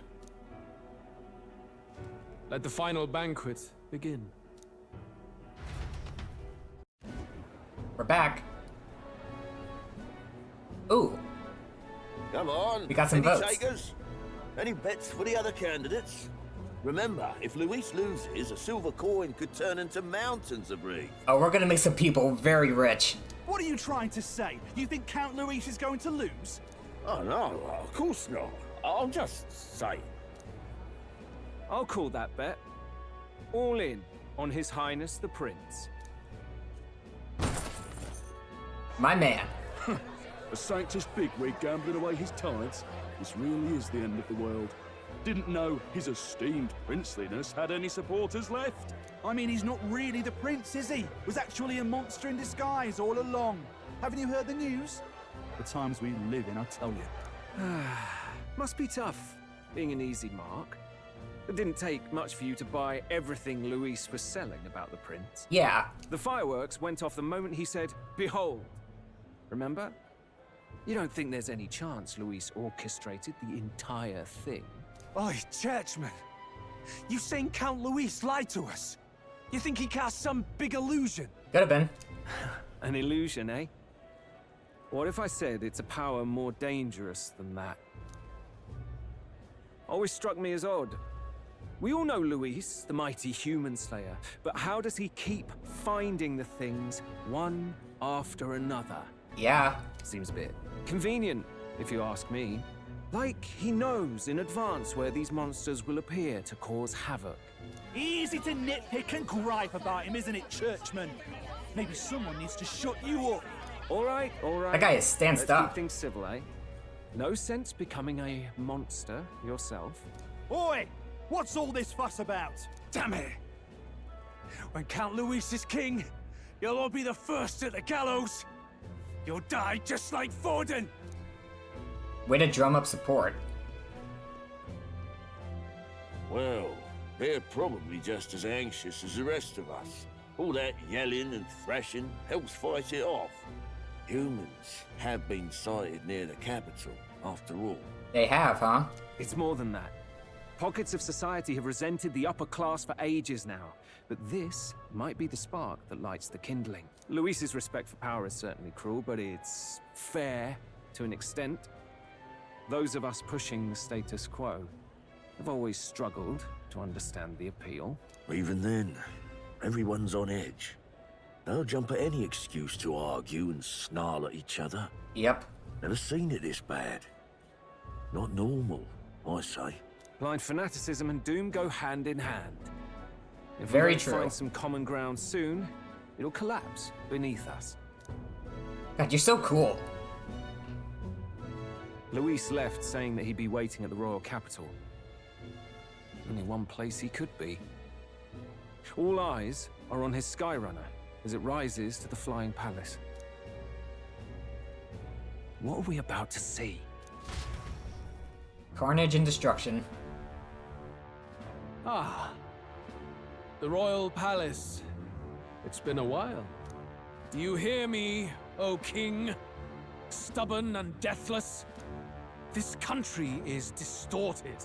Let the final banquet begin. We're back. Ooh. Come on. We got some any votes. takers? Any bets for the other candidates? Remember, if Luis loses, a silver coin could turn into mountains of Reef. Oh, we're gonna make some people very rich. What are you trying to say? You think Count Luis is going to lose? Oh, no, of course not. I'll just say. I'll call that bet. All in on His Highness the Prince. My man. A Sanctist bigwig gambling away his talents? This really is the end of the world. Didn't know his esteemed princeliness had any supporters left. I mean, he's not really the prince, is he? Was actually a monster in disguise all along. Haven't you heard the news? The times we live in, I tell you. Must be tough, being an easy mark. It didn't take much for you to buy everything Luis was selling about the prince. Yeah. The fireworks went off the moment he said, "Behold." Remember? You don't think there's any chance Luis orchestrated the entire thing? Oi, churchman. You saying Count Luis lied to us? You think he cast some big illusion? Could have been. An illusion, eh? What if I said it's a power more dangerous than that? Always struck me as odd. We all know Luis, the mighty human slayer, but how does he keep finding the things one after another? Yeah. Seems a bit convenient, if you ask me. Like he knows in advance where these monsters will appear to cause havoc. Easy to nitpick and gripe about him, isn't it, churchman? Maybe someone needs to shut you up. All right. That guy is stanced up. Keep things civil, eh? No sense becoming a monster yourself. Oi! What's all this fuss about? Damn it! When Count Luis is king, you'll all be the first at the gallows. You'll die just like Forden. Way to drum up support. Well, they're probably just as anxious as the rest of us. All that yelling and thrashing helps fight it off. Humans have been sighted near the capital, after all. They have, huh? It's more than that. Pockets of society have resented the upper class for ages now, but this might be the spark that lights the kindling. Luis's respect for power is certainly cruel, but it's fair to an extent. Those of us pushing the status quo have always struggled to understand the appeal. Even then, everyone's on edge. They'll jump at any excuse to argue and snarl at each other. Yep. Never seen it this bad. Not normal, I say. Blind fanaticism and doom go hand in hand. If Very we don't true. find some common ground soon, it'll collapse beneath us. God, you're so cool. Luis left saying that he'd be waiting at the royal capital. Only one place he could be. All eyes are on his Skyrunner as it rises to the flying palace. What are we about to see? Carnage and destruction. Ah. The royal palace. It's been a while. Do you hear me, O king? Stubborn and deathless? This country is distorted.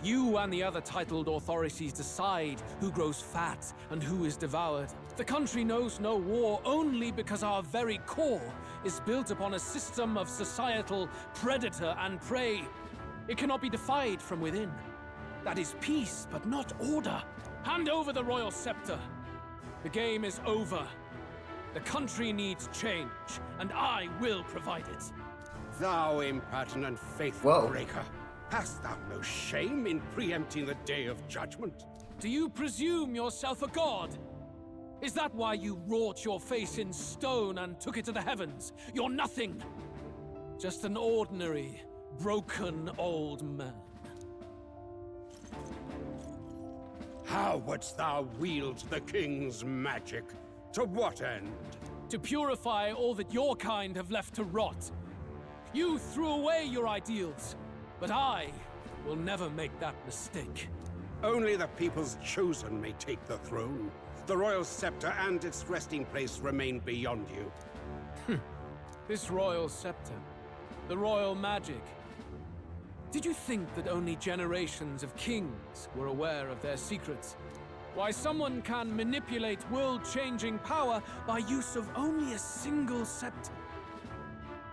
You and the other titled authorities decide who grows fat and who is devoured. The country knows no war only because our very core is built upon a system of societal predator and prey. It cannot be defied from within. That is peace, but not order. Hand over the royal scepter. The game is over. The country needs change, and I will provide it. Thou impertinent faithful breaker, hast thou no shame in preempting the day of judgment? Do you presume yourself a god? Is that why you wrought your face in stone and took it to the heavens? You're nothing. Just an ordinary, broken old man. How wouldst thou wield the king's magic? To what end? To purify all that your kind have left to rot. You threw away your ideals, but I will never make that mistake. Only the people's chosen may take the throne. The royal scepter and its resting place remain beyond you. This royal scepter, the royal magic. Did you think that only generations of kings were aware of their secrets? Why someone can manipulate world-changing power by use of only a single scepter?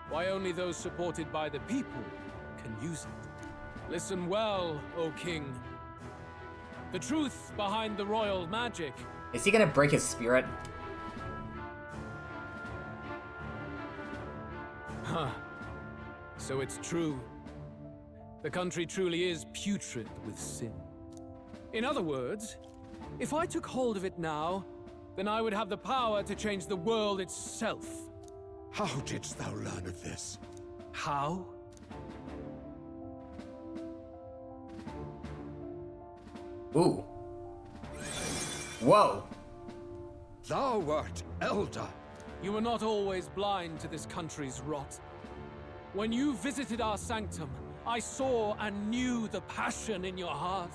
Why only those supported by the people can use it? Listen well, O king. The truth behind the royal magic. Is he gonna break his spirit? Huh. So it's true. The country truly is putrid with sin. In other words, if I took hold of it now, then I would have the power to change the world itself. How didst thou learn of this? How? Ooh. Whoa. Thou wert elder. You were not always blind to this country's rot. When you visited our sanctum, I saw and knew the passion in your heart.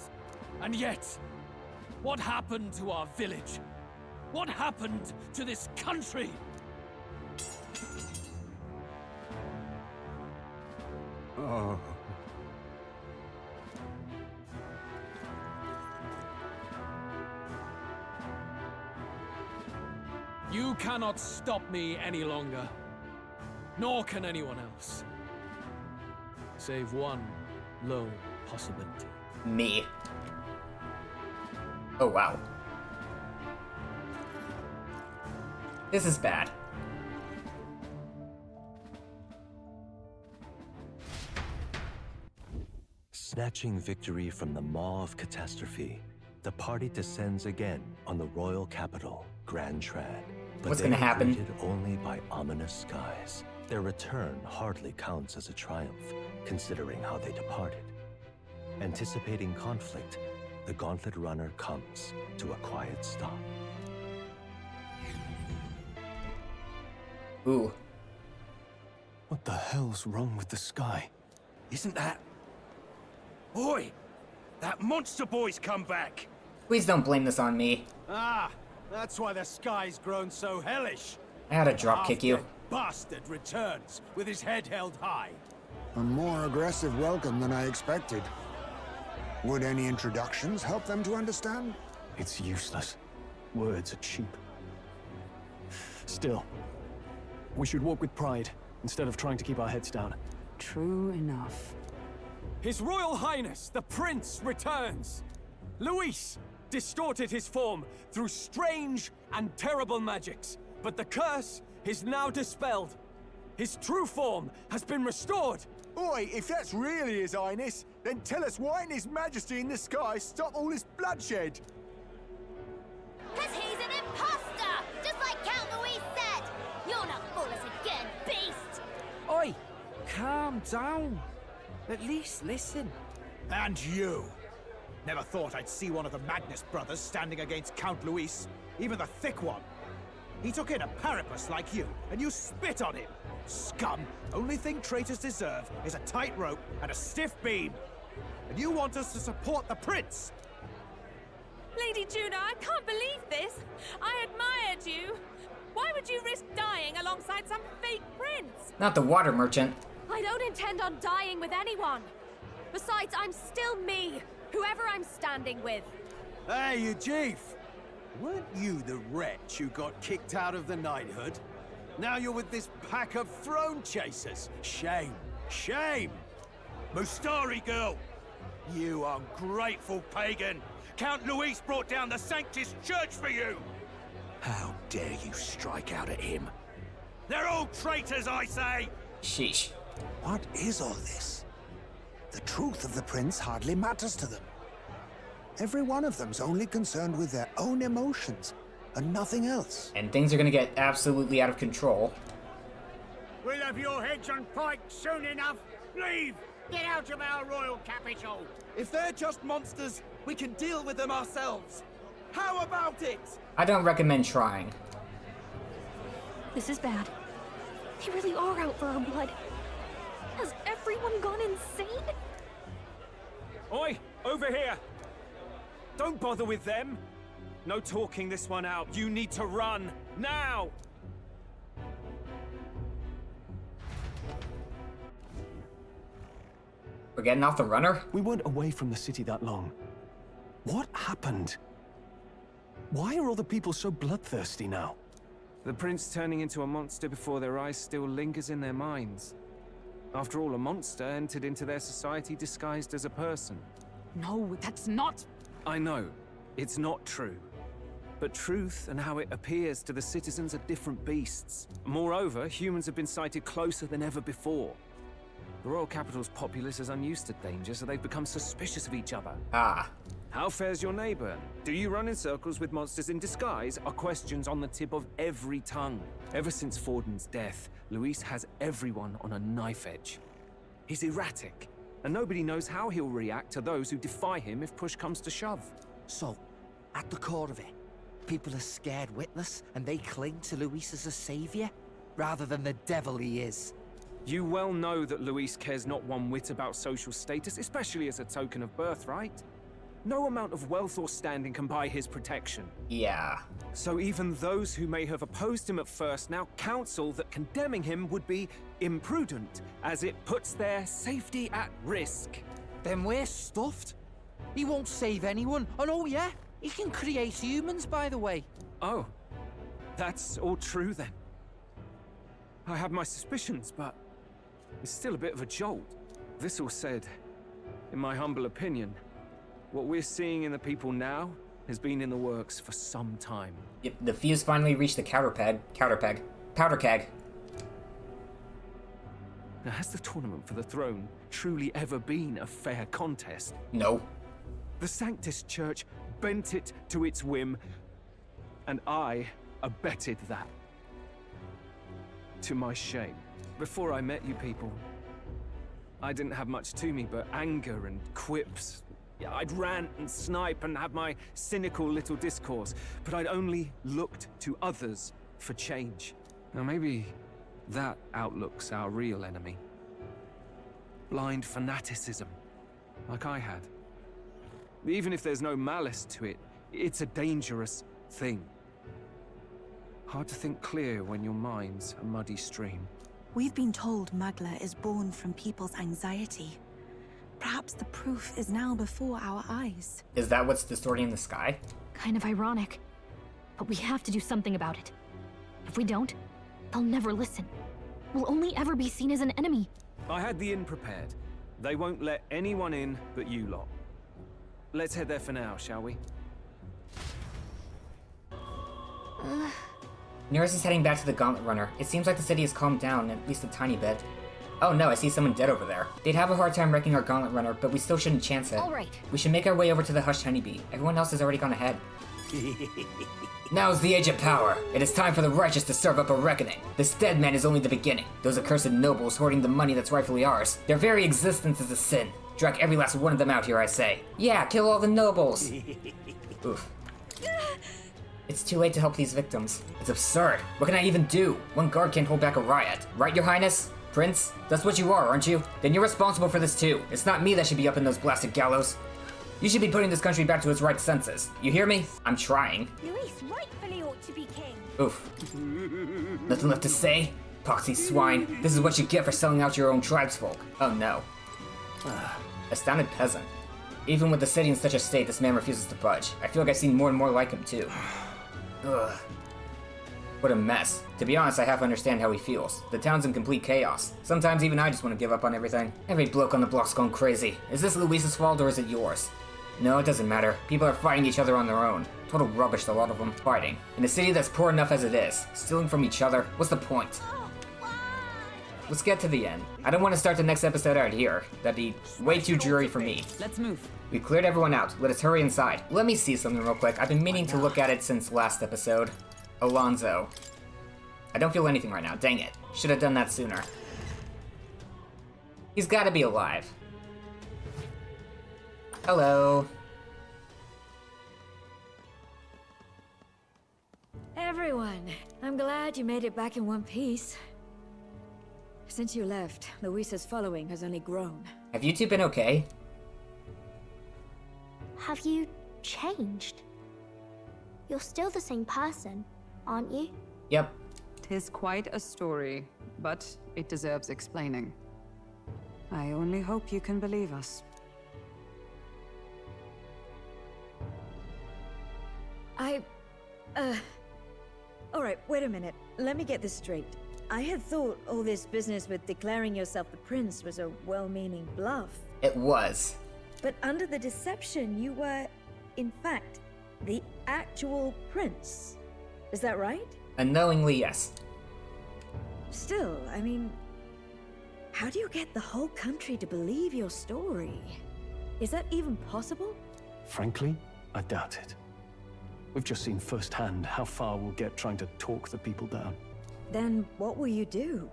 And yet, what happened to our village? What happened to this country? Oh. You cannot stop me any longer. Nor can anyone else. Save one lone possibility. Me. Oh, wow. This is bad. Snatching victory from the maw of catastrophe, the party descends again on the royal capital, Grand Trad. But what's gonna happen? Greeted only by ominous skies. Their return hardly counts as a triumph, considering how they departed. Anticipating conflict, the Gauntlet Runner comes to a quiet stop. Ooh. What the hell's wrong with the sky? Isn't that... Oi! That monster boy's come back! Please don't blame this on me. Ah! That's why the sky's grown so hellish. I had to drop kick you. Bastard returns with his head held high. A more aggressive welcome than I expected. Would any introductions help them to understand? It's useless. Words are cheap. Still, we should walk with pride instead of trying to keep our heads down. True enough. His Royal Highness, the Prince, returns. Luis distorted his form through strange and terrible magics, but the curse is now dispelled. His true form has been restored. Oi, if that's really His Highness, then tell us why in His Majesty in the sky stop all this bloodshed? 'Cause he's an imposter, just like Count Luis said. You'll not fool us again, beast. Oi, calm down. At least listen. And you. Never thought I'd see one of the Magnus brothers standing against Count Luis, even the thick one. He took in a parapus like you, and you spit on him. Scum! Only thing traitors deserve is a tight rope and a stiff beam. And you want us to support the prince? Lady Juna, I can't believe this. I admired you. Why would you risk dying alongside some fake prince? Not the water merchant. I don't intend on dying with anyone. Besides, I'm still me, whoever I'm standing with. Hey, you chief! Weren't you the wretch who got kicked out of the knighthood? Now you're with this pack of throne chasers. Shame. Shame! Mustari girl! You ungrateful pagan! Count Luis brought down the Sanctist Church for you! How dare you strike out at him? They're all traitors, I say! Sheesh. What is all this? The truth of the prince hardly matters to them. Every one of them's only concerned with their own emotions, and nothing else. And things are gonna get absolutely out of control. We'll have your heads on pike soon enough. Leave! Get out of our royal capital! If they're just monsters, we can deal with them ourselves. How about it? I don't recommend trying. This is bad. They really are out for our blood. Has everyone gone insane? Oi! Over here! Don't bother with them! No talking this one out. You need to run. Now! We're getting off the runner? We weren't away from the city that long. What happened? Why are all the people so bloodthirsty now? The prince turning into a monster before their eyes still lingers in their minds. After all, a monster entered into their society disguised as a person. No, that's not... I know, it's not true. But truth and how it appears to the citizens are different beasts. Moreover, humans have been sighted closer than ever before. The royal capital's populace is unused to danger, so they've become suspicious of each other. Ah. How fares your neighbor? Do you run in circles with monsters in disguise? Are questions on the tip of every tongue. Ever since Forden's death, Luis has everyone on a knife edge. He's erratic, and nobody knows how he'll react to those who defy him if push comes to shove. So, at the core of it, people are scared witless, and they cling to Luis as a savior, rather than the devil he is. You well know that Luis cares not one whit about social status, especially as a token of birthright. No amount of wealth or standing can buy his protection. Yeah. So even those who may have opposed him at first now counsel that condemning him would be imprudent, as it puts their safety at risk. Then we're stuffed. He won't save anyone, and oh yeah, he can create humans, by the way. Oh, that's all true then. I have my suspicions, but it's still a bit of a jolt. This all said, in my humble opinion, what we're seeing in the people now has been in the works for some time. Yep, the fuse finally reached the powder keg. Now, has the tournament for the throne truly ever been a fair contest? No. The Sanctist Church bent it to its whim, and I abetted that. To my shame. Before I met you people, I didn't have much to me but anger and quips. I'd rant and snipe and have my cynical little discourse, but I'd only looked to others for change. Now maybe that outlook's our real enemy. Blind fanaticism, like I had. Even if there's no malice to it, it's a dangerous thing. Hard to think clear when your mind's a muddy stream. We've been told Magla is born from people's anxiety. Perhaps the proof is now before our eyes. Is that what's distorting the sky? Kind of ironic. But we have to do something about it. If we don't, they'll never listen. We'll only ever be seen as an enemy. I had the inn prepared. They won't let anyone in but you lot. Let's head there for now, shall we? Nearest is heading back to the Gauntlet Runner. It seems like the city has calmed down, at least a tiny bit. Oh no, I see someone dead over there. They'd have a hard time wrecking our Gauntlet Runner, but we still shouldn't chance it. Alright. We should make our way over to the Hushed Honeybee. Everyone else has already gone ahead. Now's the age of power. It is time for the righteous to serve up a reckoning. This dead man is only the beginning. Those accursed nobles hoarding the money that's rightfully ours. Their very existence is a sin. Drag every last one of them out here, I say. Yeah, kill all the nobles. Oof. It's too late to help these victims. It's absurd. What can I even do? One guard can't hold back a riot. Right, Your Highness? Prince? That's what you are, aren't you? Then you're responsible for this too. It's not me that should be up in those blasted gallows. You should be putting this country back to its right senses. You hear me? I'm trying. Luis rightfully ought to be king. Oof. Nothing left to say? Poxy swine. This is what you get for selling out your own tribesfolk. Oh no. Astounded peasant. Even with the city in such a state, this man refuses to budge. I feel like I've seen more and more like him too. Ugh. What a mess. To be honest, I half understand how he feels. The town's in complete chaos. Sometimes even I just want to give up on everything. Every bloke on the block's gone crazy. Is this Luis's fault or is it yours? No, it doesn't matter. People are fighting each other on their own. Total rubbish, a lot of them. Fighting. In a city that's poor enough as it is. Stealing from each other. What's the point? Let's get to the end. I don't want to start the next episode out here. That'd be way too dreary for me. Let's move. We cleared everyone out. Let us hurry inside. Let me see something real quick. I've been meaning to look at it since last episode. Alonzo. I don't feel anything right now. Dang it. Should have done that sooner. He's gotta be alive. Hello. Everyone, I'm glad you made it back in one piece. Since you left, Luisa's following has only grown. Have you two been okay? Have you changed? You're still the same person, aren't you? Yep. 'Tis quite a story, but it deserves explaining. I only hope you can believe us. Alright, wait a minute. Let me get this straight. I had thought all this business with declaring yourself the prince was a well-meaning bluff. It was. But under the deception, you were, in fact, the actual prince. Is that right? Unknowingly, yes. Still, I mean, how do you get the whole country to believe your story? Is that even possible? Frankly, I doubt it. We've just seen firsthand how far we'll get trying to talk the people down. Then what will you do?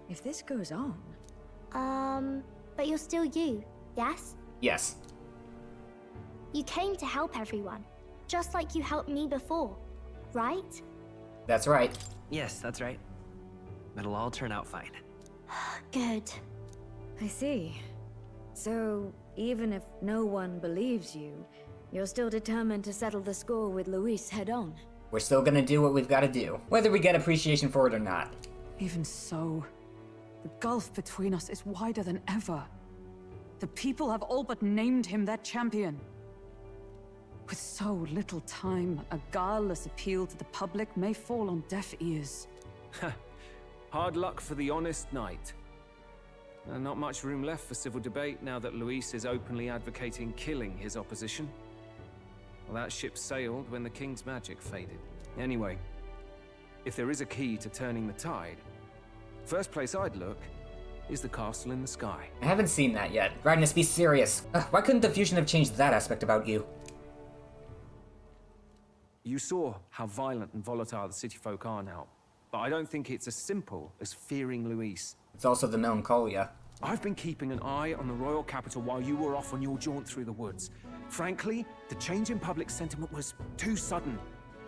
If this goes on... But you're still you, yes? Yes. You came to help everyone, just like you helped me before, right? That's right. Yes, that's right. It'll all turn out fine. Good. I see. So, even if no one believes you, you're still determined to settle the score with Luis head on? We're still gonna do what we've gotta do, whether we get appreciation for it or not. Even so, the gulf between us is wider than ever. The people have all but named him their champion. With so little time, a guileless appeal to the public may fall on deaf ears. Hard luck for the honest knight. Not much room left for civil debate now that Luis is openly advocating killing his opposition. Well, that ship sailed when the king's magic faded. Anyway, if there is a key to turning the tide, first place I'd look is the castle in the sky. I haven't seen that yet. Ragnus, be serious. Why couldn't the fusion have changed that aspect about you? You saw how violent and volatile the city folk are now, but I don't think it's as simple as fearing Luis. It's also the melancholia. I've been keeping an eye on the royal capital while you were off on your jaunt through the woods. Frankly, the change in public sentiment was too sudden,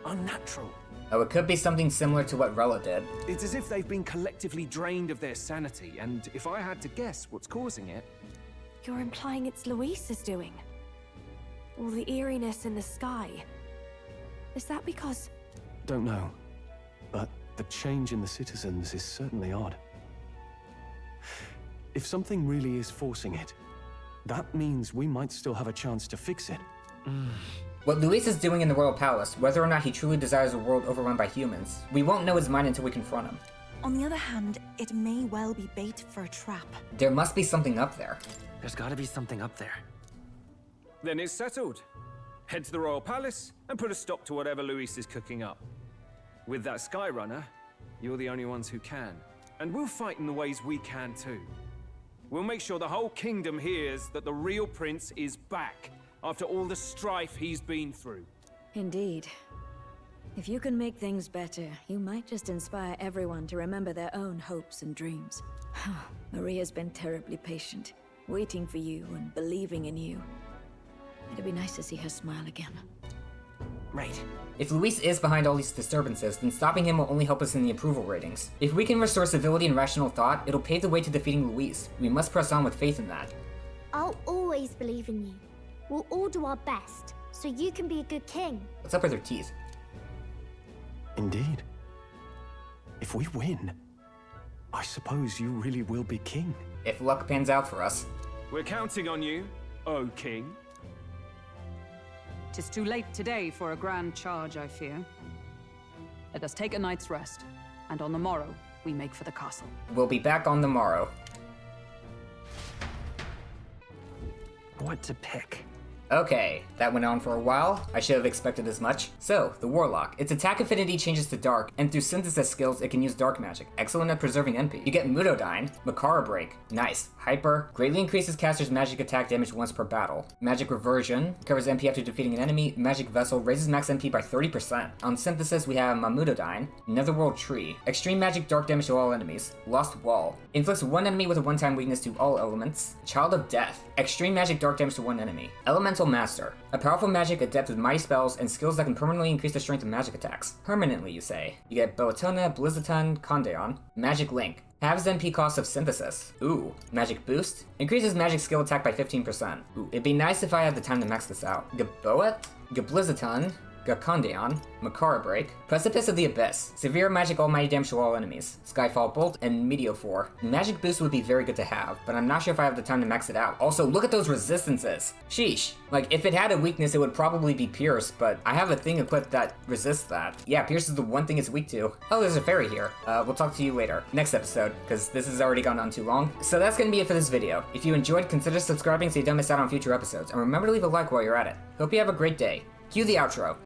unnatural. Oh, it could be something similar to what Rella did. It's as if they've been collectively drained of their sanity, and if I had to guess what's causing it... You're implying it's Luis's doing? All the eeriness in the sky. Is that because... Don't know, but the change in the citizens is certainly odd. If something really is forcing it, that means we might still have a chance to fix it. What Luis is doing in the royal palace, whether or not he truly desires a world overrun by humans, we won't know his mind until we confront him. On the other hand, it may well be bait for a trap. There must be something up there. There's gotta be something up there. Then it's settled. Head to the royal palace and put a stop to whatever Luis is cooking up. With that Skyrunner, you're the only ones who can. And we'll fight in the ways we can too. We'll make sure the whole kingdom hears that the real prince is back after all the strife he's been through. Indeed. If you can make things better, you might just inspire everyone to remember their own hopes and dreams. Maria's been terribly patient, waiting for you and believing in you. It'd be nice to see her smile again. Right. If Luis is behind all these disturbances, then stopping him will only help us in the approval ratings. If we can restore civility and rational thought, it'll pave the way to defeating Luis. We must press on with faith in that. I'll always believe in you. We'll all do our best, so you can be a good king. What's up with her teeth? Indeed. If we win, I suppose you really will be king. If luck pans out for us. We're counting on you, O king. 'Tis too late today for a grand charge, I fear. Let us take a night's rest, and on the morrow, we make for the castle. We'll be back on the morrow. What to pick? Okay, that went on for a while. I should have expected as much. So, the Warlock. Its attack affinity changes to Dark, and through synthesis skills, it can use Dark Magic. Excellent at preserving MP. You get Mudodyne, Makara Break. Nice. Hyper. Greatly increases caster's magic attack damage once per battle. Magic Reversion. Covers MP after defeating an enemy. Magic Vessel. Raises max MP by 30%. On synthesis, we have Mudodyne. Netherworld Tree. Extreme magic dark damage to all enemies. Lost Wall. Inflicts one enemy with a one-time weakness to all elements. Child of Death. Extreme magic dark damage to one enemy. Elemental Master. A powerful magic adept with mighty spells and skills that can permanently increase the strength of magic attacks. Permanently, you say. You get Boatona, Blizzaton, Kondeon. Magic Link. Halves MP cost of synthesis. Ooh. Magic Boost. Increases magic skill attack by 15%. Ooh. It'd be nice if I had the time to max this out. Gaboet? Gablizzaton. Gakondeon, Makara Break, Precipice of the Abyss, Severe Magic Almighty Damage to all enemies, Skyfall Bolt, and Meteophore. Magic Boost would be very good to have, but I'm not sure if I have the time to max it out. Also, look at those resistances! Sheesh. Like, if it had a weakness, it would probably be Pierce, but I have a thing equipped that resists that. Yeah, Pierce is the one thing it's weak to. Oh, there's a fairy here. We'll talk to you later. Next episode, because this has already gone on too long. So that's gonna be it for this video. If you enjoyed, consider subscribing so you don't miss out on future episodes, and remember to leave a like while you're at it. Hope you have a great day. Cue the outro.